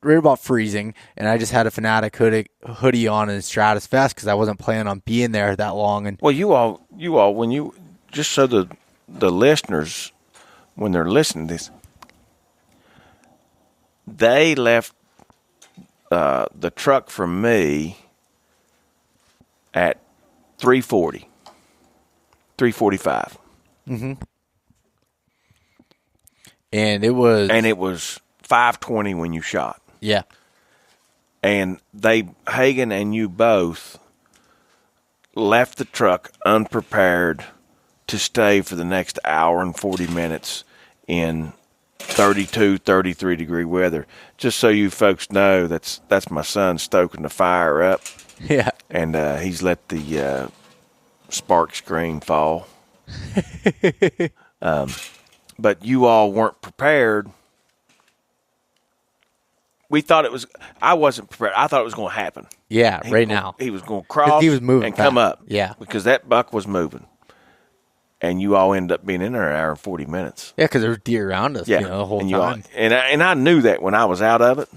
right about freezing, and I just had a Fanatic hoodie on and a Stratus vest because I wasn't planning on being there that long. And well, you all, when you just so the listeners, when they're listening to this, they left the truck from me at 3:40, 3:45. Mm-hmm. And it was 5:20 when you shot. Yeah. And Hagen and you both left the truck unprepared to stay for the next hour and 40 minutes in 32, 33 degree weather. Just so you folks know, that's my son stoking the fire up. Yeah. And he's let the spark screen fall. But you all weren't prepared. I wasn't prepared. I thought it was going to happen. Yeah, now. He was going to cross he was moving and fast. come up. Yeah. Because that buck was moving. And you all ended up being in there an hour and 40 minutes. Yeah, because there were deer around us the whole time. And I knew that when I was out of it.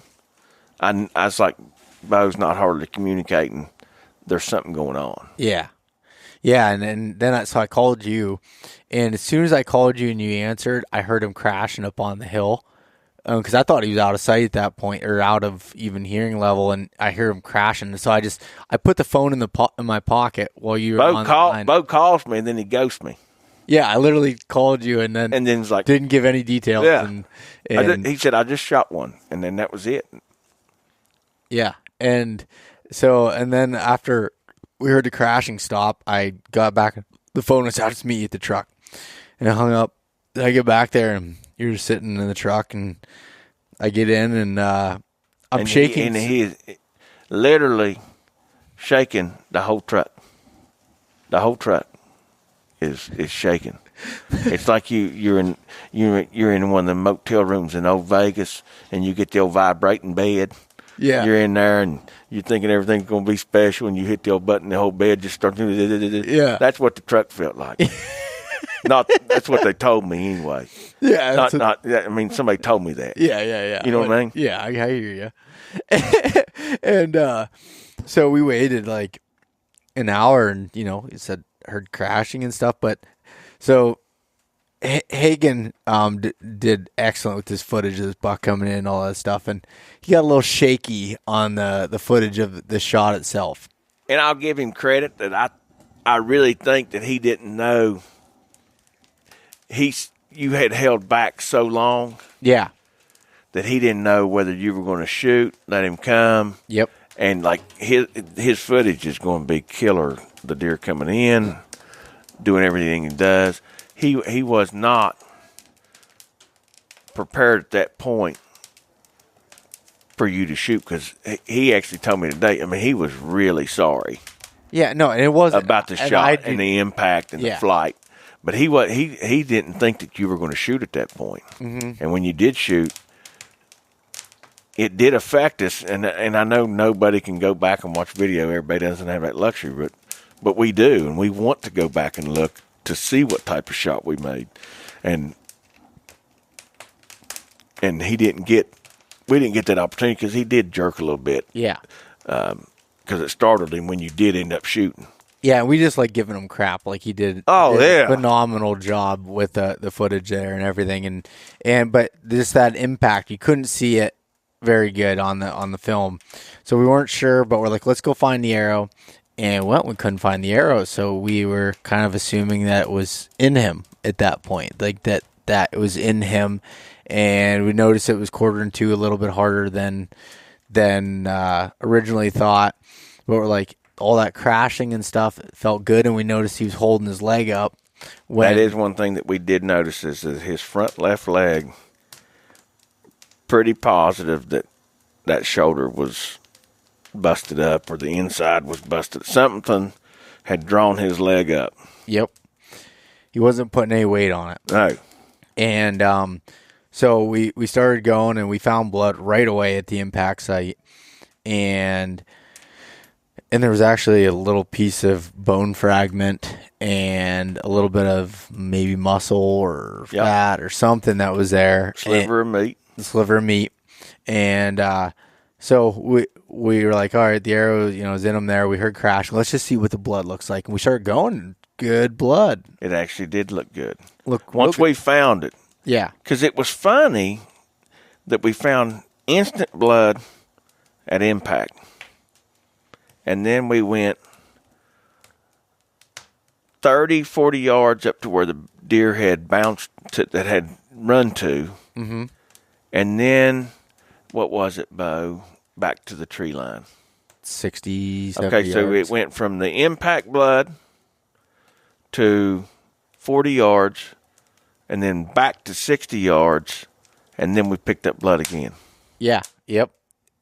I was like, Beau's not hardly communicating. There's something going on. Yeah. Yeah, and then I called you. And as soon as I called you and you answered, I heard him crashing up on the hill. Because I thought he was out of sight at that point, or out of even hearing level, and I hear him crashing. So I put the phone in my pocket while you were on the line. Beau calls me, and then he ghosts me. Yeah, I literally called you, and then it's like, didn't give any details. Yeah, he said I just shot one, and then that was it. Yeah, and then after we heard the crashing stop, I got back the phone and said, "I'll just meet you at the truck," and I hung up. I get back there, and you're just sitting in the truck, and I get in, and I'm shaking. And he is literally shaking the whole truck. The whole truck is shaking. It's like you're in one of the motel rooms in old Vegas, and you get the old vibrating bed. Yeah, you're in there, and you're thinking everything's going to be special, and you hit the old button, the whole bed just starts. Yeah, that's what the truck felt like. That's what they told me anyway. Yeah. I mean, somebody told me that. Yeah. You know what I mean? Yeah, I hear you. And so we waited like an hour, and he said, heard crashing and stuff. But so Hagen did excellent with this footage of this buck coming in and all that stuff, and he got a little shaky on the footage of the shot itself. And I'll give him credit that I really think that he didn't know you had held back so long. Yeah. That he didn't know whether you were going to shoot, let him come. Yep. And like his footage is going to be killer. The deer coming in, doing everything he does. He was not prepared at that point for you to shoot, because he actually told me today. I mean, he was really sorry. Yeah, no, and it wasn't about the shot and the impact and the flight. But he didn't think that you were going to shoot at that point. Mm-hmm. And when you did shoot, it did affect us. And I know nobody can go back and watch video. Everybody doesn't have that luxury, but we do, and we want to go back and look to see what type of shot we made. And we didn't get that opportunity because he did jerk a little bit. Yeah. Because it startled him when you did end up shooting. Yeah, we just like giving him crap. Like he did, a phenomenal job with the footage there and everything. But just that impact, you couldn't see it very good on the film, so we weren't sure. But we're like, let's go find the arrow, and we couldn't find the arrow, so we were kind of assuming that it was in him at that point, like that it was in him, and we noticed it was quartering to a little bit harder than originally thought. But we're like, all that crashing and stuff felt good, and we noticed he was holding his leg up. That is one thing that we did notice, is that his front left leg, pretty positive that shoulder was busted up, or the inside was busted. Something had drawn his leg up. Yep. He wasn't putting any weight on it. No. And so we started going, and we found blood right away at the impact site. And there was actually a little piece of bone fragment and a little bit of maybe muscle or fat or something that was there. Sliver of meat. And so we were like, all right, the arrow, is in him there. We heard crashing. Let's just see what the blood looks like. And we started going. Good blood. It actually did look good. Once we found it. Yeah. Because it was funny that we found instant blood at impact. And then we went 30, 40 yards up to where the deer had bounced that had run to. Mm-hmm. And then, what was it, Beau? Back to the tree line. 60, 70 yards. So it went from the impact blood to 40 yards, and then back to 60 yards, and then we picked up blood again. Yeah, yep.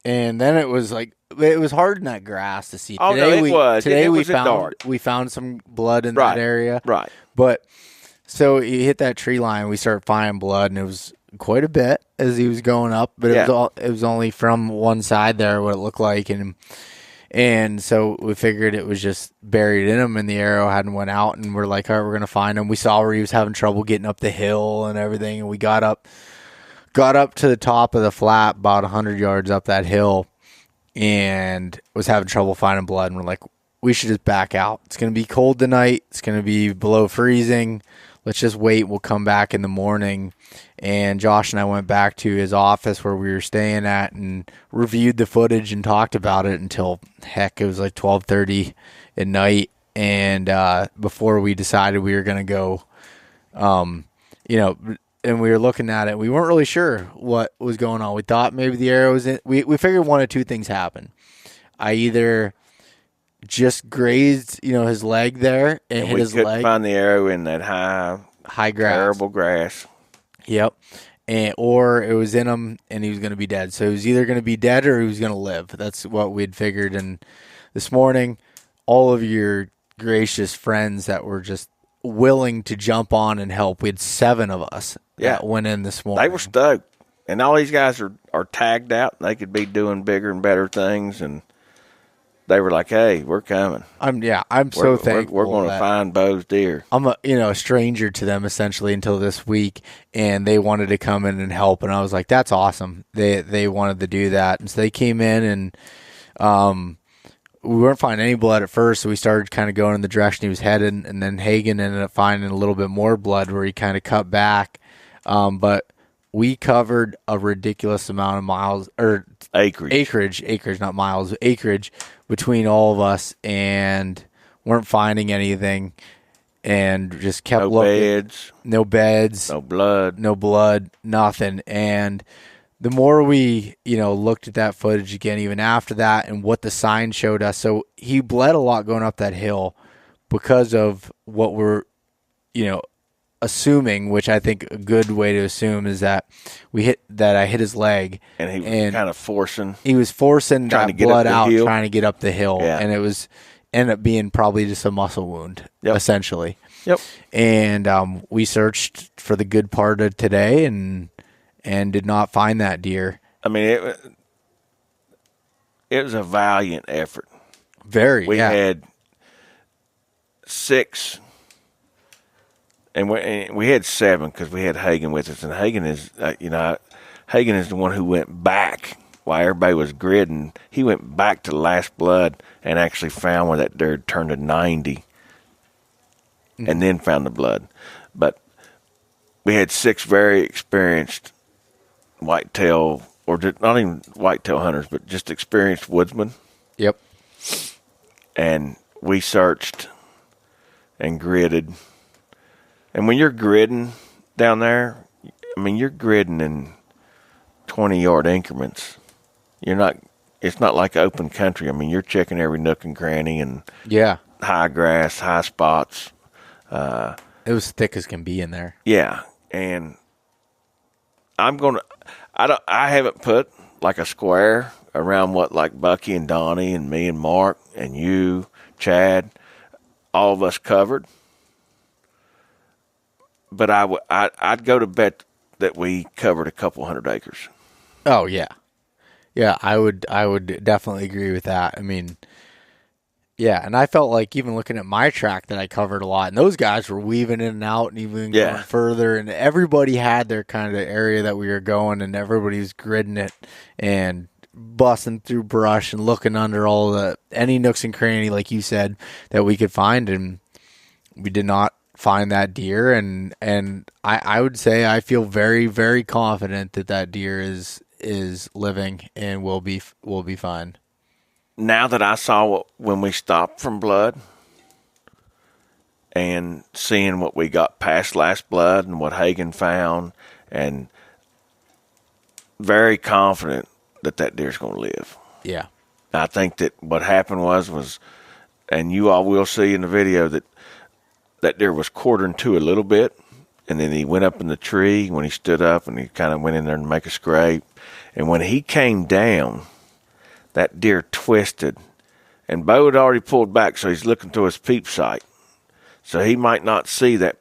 And then it was like, it was hard in that grass to see. Oh, today no, it was. Today we found some blood in that area. Right. But so he hit that tree line, we started finding blood, and it was quite a bit as he was going up. But it was only from one side there, what it looked like, and so we figured it was just buried in him, and the arrow hadn't went out. And we're like, all right, we're gonna find him. We saw where he was having trouble getting up the hill and everything, and we got up to the top of the flat, about 100 yards up that hill, and was having trouble finding blood. And we're like, we should just back out. It's going to be cold tonight. It's going to be below freezing. Let's just wait. We'll come back in the morning. And Josh and I went back to his office where we were staying at and reviewed the footage and talked about it until, it was like 12:30 at night. And before we decided we were going to go, and we were looking at it, we weren't really sure what was going on. We thought maybe the arrow was in. We figured one of two things happened. I either just grazed, his leg there and hit his leg. We couldn't find the arrow in that high grass, terrible grass. Yep. Or it was in him and he was going to be dead. So he was either going to be dead or he was going to live. That's what we'd figured. And this morning, all of your gracious friends that were just willing to jump on and help. We had 7 of us that went in this morning. They were stoked. And all these guys are tagged out. They could be doing bigger and better things. And they were like, hey, we're coming. I'm so thankful. We're going to find Beau's deer. I'm a stranger to them essentially until this week. And they wanted to come in and help. And I was like, that's awesome. They wanted to do that. And so they came in and we weren't finding any blood at first, so we started kind of going in the direction he was headed, and then Hagen ended up finding a little bit more blood where he kind of cut back. But we covered a ridiculous amount of miles, or acreage, not miles, acreage between all of us, and weren't finding anything, and just kept looking. No beds, no blood, nothing. And the more we, looked at that footage again, even after that, and what the sign showed us, so he bled a lot going up that hill because of what we're, assuming, which I think a good way to assume is that I hit his leg, and he was kind of forcing. He was forcing that blood out, trying to get up the hill, and it was ended up being probably just a muscle wound, essentially. Yep. And we searched for the good part of today, and did not find that deer. I mean, it was a valiant effort. We had 6. And we had 7 because we had Hagen with us, and Hagen is, Hagen is the one who went back while everybody was gridding. He went back to the last blood and actually found where that deer turned to 90, and then found the blood. But we had 6 very experienced whitetail, or not even whitetail hunters, but just experienced woodsmen. Yep. And we searched and gridded. And when you're gridding down there, I mean, you're gridding in 20-yard increments. It's not like open country. I mean, you're checking every nook and cranny and high grass, high spots. It was thick as can be in there. Yeah. And I haven't put like a square around what like Bucky and Donnie and me and Mark and you, Chad, all of us covered. But I'd go to bet that we covered a couple 100 acres. Oh yeah, yeah. I would definitely agree with that. I mean, yeah, and I felt like even looking at my track that I covered a lot, and those guys were weaving in and out and even going further, and everybody had their kind of area that we were going, and everybody was gridding it and busting through brush and looking under any nooks and cranny, like you said, that we could find, and we did not find that deer, and I would say I feel very, very confident that deer is living and will be fine. Now that I saw when we stopped from blood and seeing what we got past last blood and what Hagen found, and very confident that deer's going to live. Yeah. I think that what happened was, and you all will see in the video, that deer was quartering to a little bit, and then he went up in the tree when he stood up, and he kind of went in there to make a scrape. And when he came down, that deer twisted, and Beau had already pulled back, so he's looking through his peep sight. So he might not see that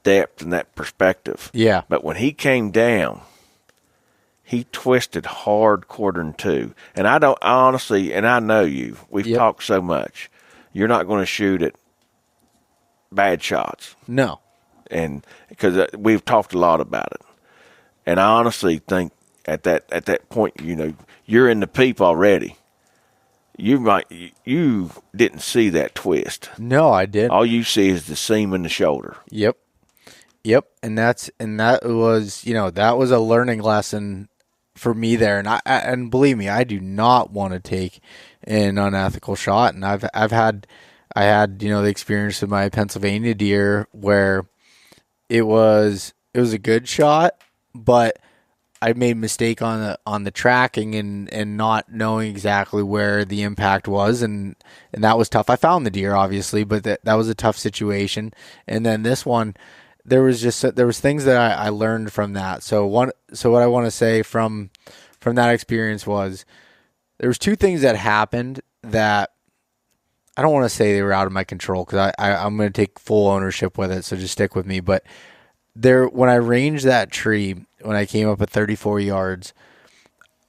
depth and that perspective. Yeah. But when he came down, he twisted hard quartering to. And I honestly, and I know you, we've talked so much, you're not going to shoot at bad shots. No. And because we've talked a lot about it. And I honestly think at that point, you're in the peep already. You didn't see that twist. No, I didn't. All you see is the seam in the shoulder. Yep. And that was, that was a learning lesson for me there. And believe me, I do not want to take an unethical shot. And I had, the experience of my Pennsylvania deer where it was a good shot, but I made a mistake on the tracking and not knowing exactly where the impact was, and that was tough. I found the deer obviously, but that was a tough situation. And then this one, there was things that I learned from that. So what I want to say from that experience was there was 2 things that happened that I don't want to say they were out of my control, because I'm going to take full ownership with it, so just stick with me. But when I ranged that tree, when I came up at 34 yards,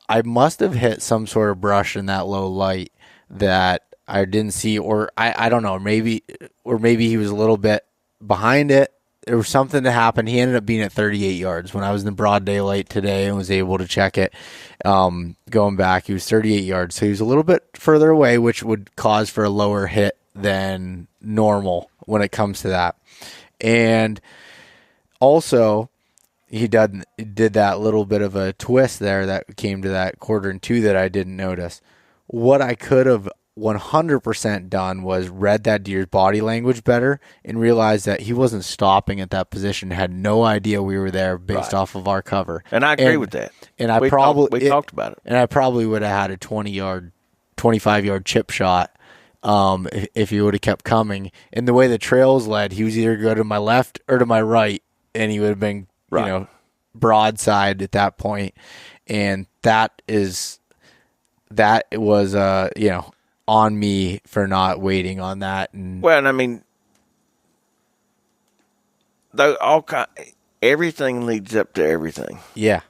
I must have hit some sort of brush in that low light that I didn't see, or I don't know, maybe he was a little bit behind it, there was something that happened. He ended up being at 38 yards when I was in the broad daylight today and was able to check it. Going back, he was 38 yards. So he was a little bit further away, which would cause for a lower hit than normal when it comes to that. And also, he did that little bit of a twist there that came to that 1/4 that I didn't notice. What I could have 100% done was read that deer's body language better and realized that he wasn't stopping at that position, had no idea we were there based off of our cover. And I agree with that. And we talked about it. And I probably would have had a 25-yard chip shot if he would have kept coming. And the way the trails led, he was either go to my left or to my right, and he would have been broadside at that point. And that was on me for not waiting on that. And well, I mean, everything leads up to everything. Yeah.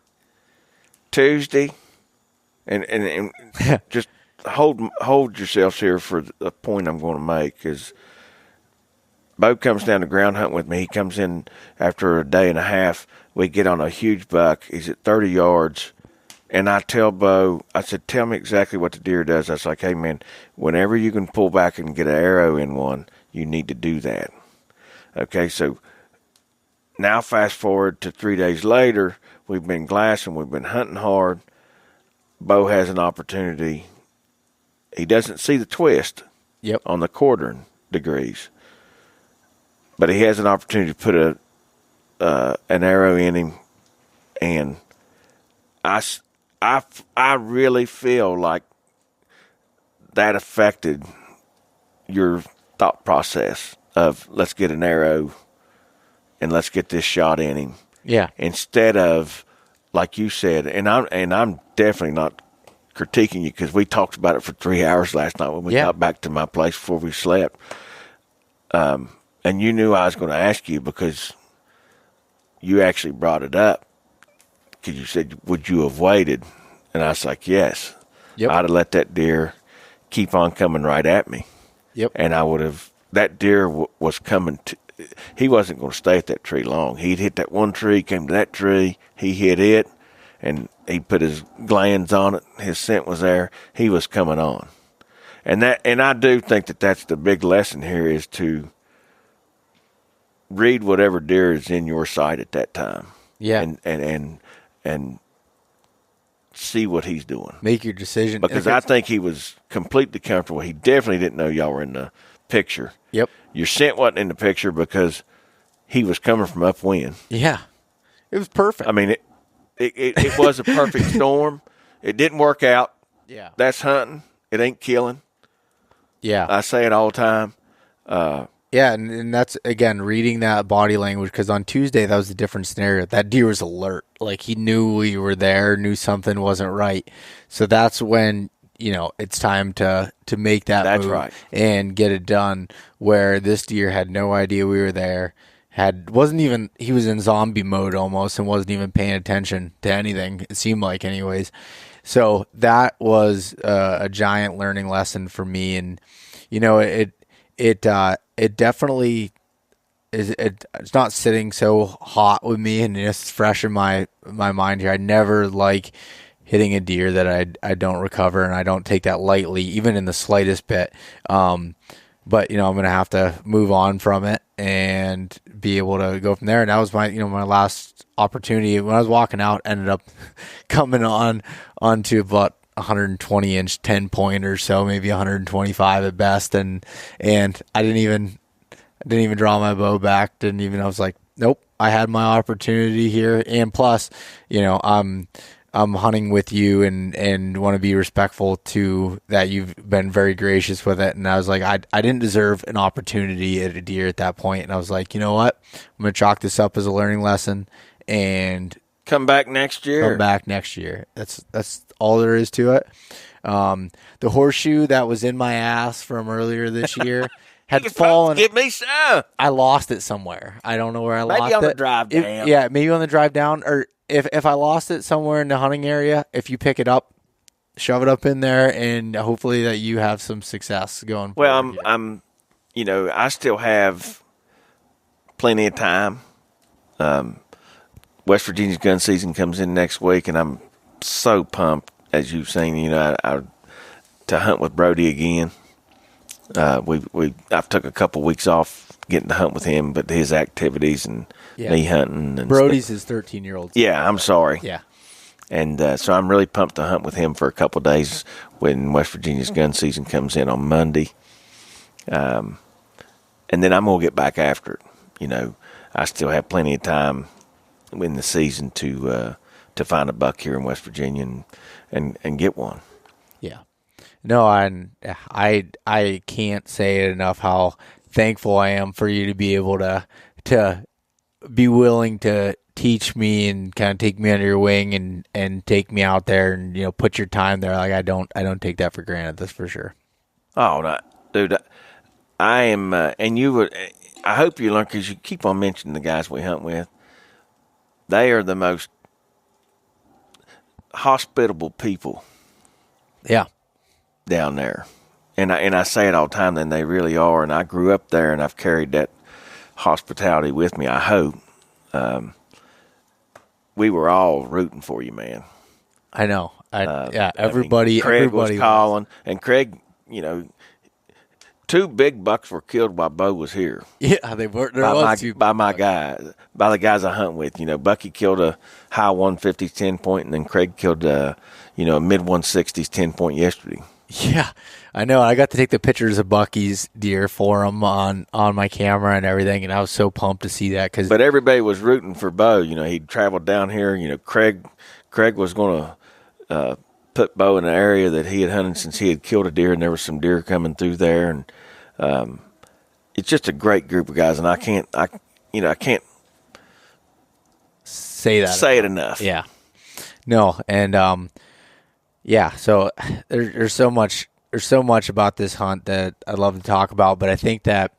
Tuesday, and just hold yourselves here for the point I'm going to make is Beau comes down to ground hunt with me. He comes in after a day and a half. We get on a huge buck. He's at 30 yards. And I tell Beau, I said, tell me exactly what the deer does. I was like, hey, man, whenever you can pull back and get an arrow in one, you need to do that. Okay, so now fast forward to 3 days later, we've been glassing, we've been hunting hard. Beau has an opportunity. He doesn't see the twist on the 1/4 degrees, but he has an opportunity to put an arrow in him, and I really feel like that affected your thought process of let's get an arrow and let's get this shot in him. Yeah. Instead of, like you said, and I'm definitely not critiquing you because we talked about it for 3 hours last night when we got back to my place before we slept. And you knew I was going to ask you because you actually brought it up. Because you said, would you have waited? And I was like, yes. I'd have let that deer keep on coming right at me. And I would have, that deer was coming he wasn't going to stay at that tree long. He'd hit that one tree, came to that tree, he hit it, and he put his glands on it. His scent was there. He was coming on. And I do think that that's the big lesson here is to read whatever deer is in your sight at that time. Yeah. And see what he's doing. Make your decision. Because I think he was completely comfortable. He definitely didn't know y'all were in the picture. Your scent wasn't in the picture because he was coming from upwind. Yeah. It was perfect. I mean, it was a perfect storm. It didn't work out. Yeah. That's hunting. It ain't killing. Yeah. I say it all the time. Yeah, and that's, again, reading that body language, because on Tuesday, that was a different scenario. That deer was alert. Like, he knew we were there, knew something wasn't right. So that's when, it's time to make that move and get it done, where this deer had no idea we were there, he was in zombie mode almost and wasn't even paying attention to anything, it seemed like anyways. So that was a giant learning lesson for me, and, it definitely is. It's not sitting so hot with me, and it's fresh in my mind here. I never like hitting a deer that I don't recover, and I don't take that lightly, even in the slightest bit. But I'm gonna have to move on from it and be able to go from there. And that was my my last opportunity. When I was walking out, ended up coming onto about 120-inch 10-point or so, maybe 125 at best, and I didn't even draw my bow back. I was like, nope, I had my opportunity here, and plus, I'm hunting with you and want to be respectful to that. You've been very gracious with it, and I was like, I didn't deserve an opportunity at a deer at that point, and I was like, you know what, I'm gonna chalk this up as a learning lesson and come back next year. That's all there is to it. The horseshoe that was in my ass from earlier this year had fallen. Give me some. I lost it somewhere. I don't know where I lost it. Maybe on the drive down. Maybe on the drive down. Or if I lost it somewhere in the hunting area, if you pick it up, shove it up in there, and hopefully that you have some success going. Well, I'm I still have plenty of time. West Virginia's gun season comes in next week, and I'm so pumped, as you've seen. To hunt with Brody again. I've took a couple weeks off getting to hunt with him, but his activities and me hunting and Brody's his 13-year-old. Yeah, I'm sorry. Yeah. And so I'm really pumped to hunt with him for a couple of days when West Virginia's gun season comes in on Monday. And then I'm going to get back after it. I still have plenty of time in the season to find a buck here in West Virginia and get one. Yeah. No, I can't say it enough how thankful I am for you to be able to be willing to teach me and kind of take me under your wing and take me out there and put your time there. Like I don't take that for granted. That's for sure. Oh, no, dude, I am, and you would. I hope you learn, because you keep on mentioning the guys we hunt with. They are the most hospitable people. Yeah. Down there, and I say it all the time. Then they really are, and I grew up there, and I've carried that hospitality with me. I hope. We were all rooting for you, man. I know. Everybody. Craig was calling, and Craig, 2 big bucks were killed while Beau was here. Yeah, they were. By the guys I hunt with. Bucky killed a high 150s 10-point, and then Craig killed a mid 160s 10-point yesterday. Yeah, I know. I got to take the pictures of Bucky's deer for him on my camera and everything, and I was so pumped to see that. But everybody was rooting for Beau. He'd traveled down here. Craig was going to put Beau in an area that he had hunted since he had killed a deer, and there was some deer coming through there. And it's just a great group of guys, and I can't say it enough. Yeah. No, and yeah, so there's so much about this hunt that I'd love to talk about, but I think that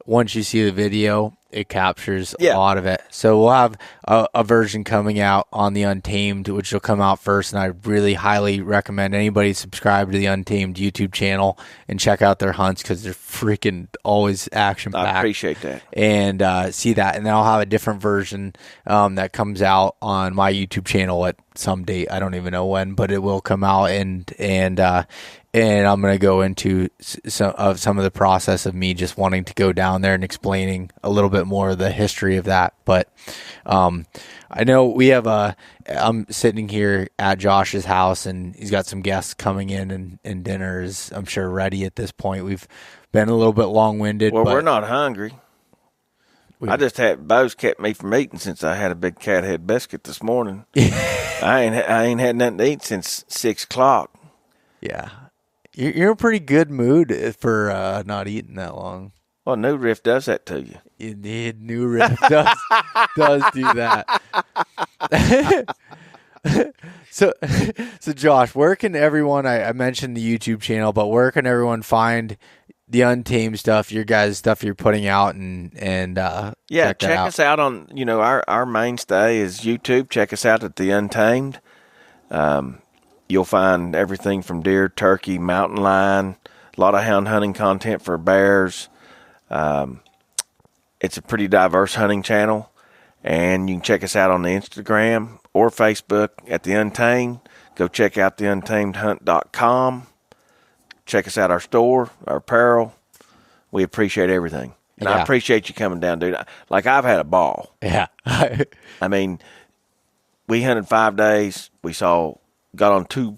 once you see the video, it captures a lot of it. So we'll have a version coming out on the Untamed, which will come out first, and I really highly recommend anybody subscribe to the Untamed YouTube channel and check out their hunts, because they're freaking always action-packed. I appreciate that. And see that. And then I'll have a different version that comes out on my YouTube channel at some date. I don't even know when, but it will come out, and I'm going to go into some of the process of me just wanting to go down there and explaining a little bit more of the history of that. But I know we have I'm sitting here at Josh's house, and he's got some guests coming in, and dinner is, I'm sure, ready at this point. We've been a little bit long-winded. Well, we're not hungry. I just had Beau's kept me from eating since I had a big cat head biscuit this morning. I ain't had nothing to eat since 6 o'clock. Yeah. You're in a pretty good mood for not eating that long. Well, New Riff does that to you. Indeed, New Riff does do that. So Josh, where can everyone? I mentioned the YouTube channel, but where can everyone find the Untamed stuff, your guys' stuff you're putting out, and check us out on our mainstay is YouTube. Check us out at the Untamed. You'll find everything from deer, turkey, mountain lion, a lot of hound hunting content for bears. It's a pretty diverse hunting channel, and you can check us out on the Instagram or Facebook at the Untamed. Go check out the untamedhunt.com. Check us out, our store, our apparel. We appreciate everything. And I appreciate you coming down, dude. Like, I've had a ball. Yeah. I mean, we hunted 5 days. Got on 2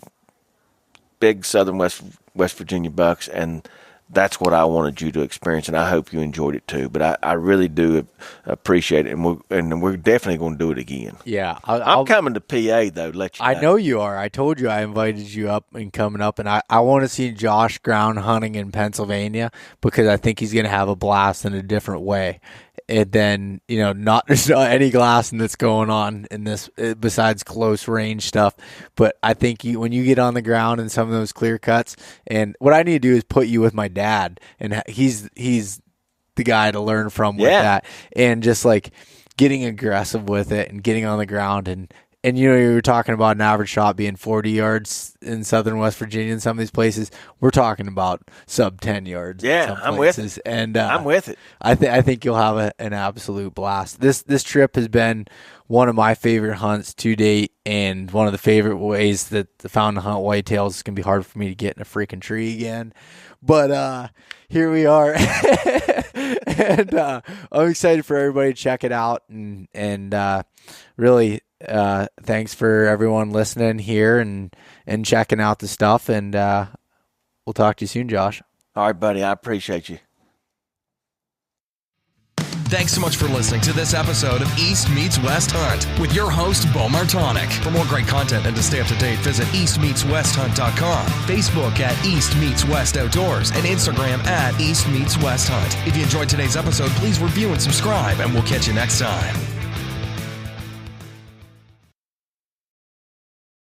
big southern West Virginia bucks, and that's what I wanted you to experience, and I hope you enjoyed it too. But I really do appreciate it, and we're definitely going to do it again. Yeah, I'm coming to PA though. Let you know. I know you are. I told you I invited you up and coming up, and I want to see Josh ground hunting in Pennsylvania, because I think he's going to have a blast in a different way. And then, there's not any glassing that's going on in this besides close range stuff. But I think when you get on the ground in some of those clear cuts, and what I need to do is put you with my dad, and he's the guy to learn from with that, and just like getting aggressive with it and getting on the ground and And you were talking about an average shot being 40 yards in southern West Virginia and some of these places. We're talking about sub 10 yards. Yeah, I'm with it. And I'm with it. I think you'll have an absolute blast. This trip has been one of my favorite hunts to date, and one of the favorite ways that the found to hunt whitetails. It's gonna be hard for me to get in a freaking tree again, but here we are. And I'm excited for everybody to check it out, and really thanks for everyone listening here and checking out the stuff, and we'll talk to you soon, Josh. All right, buddy, I appreciate you. Thanks so much for listening to this episode of East Meets West Hunt with your host, Beau Martonik. For more great content and to stay up to date, visit eastmeetswesthunt.com, Facebook at East Meets West Outdoors, and Instagram at East Meets West Hunt. If you enjoyed today's episode, please review and subscribe, and we'll catch you next time.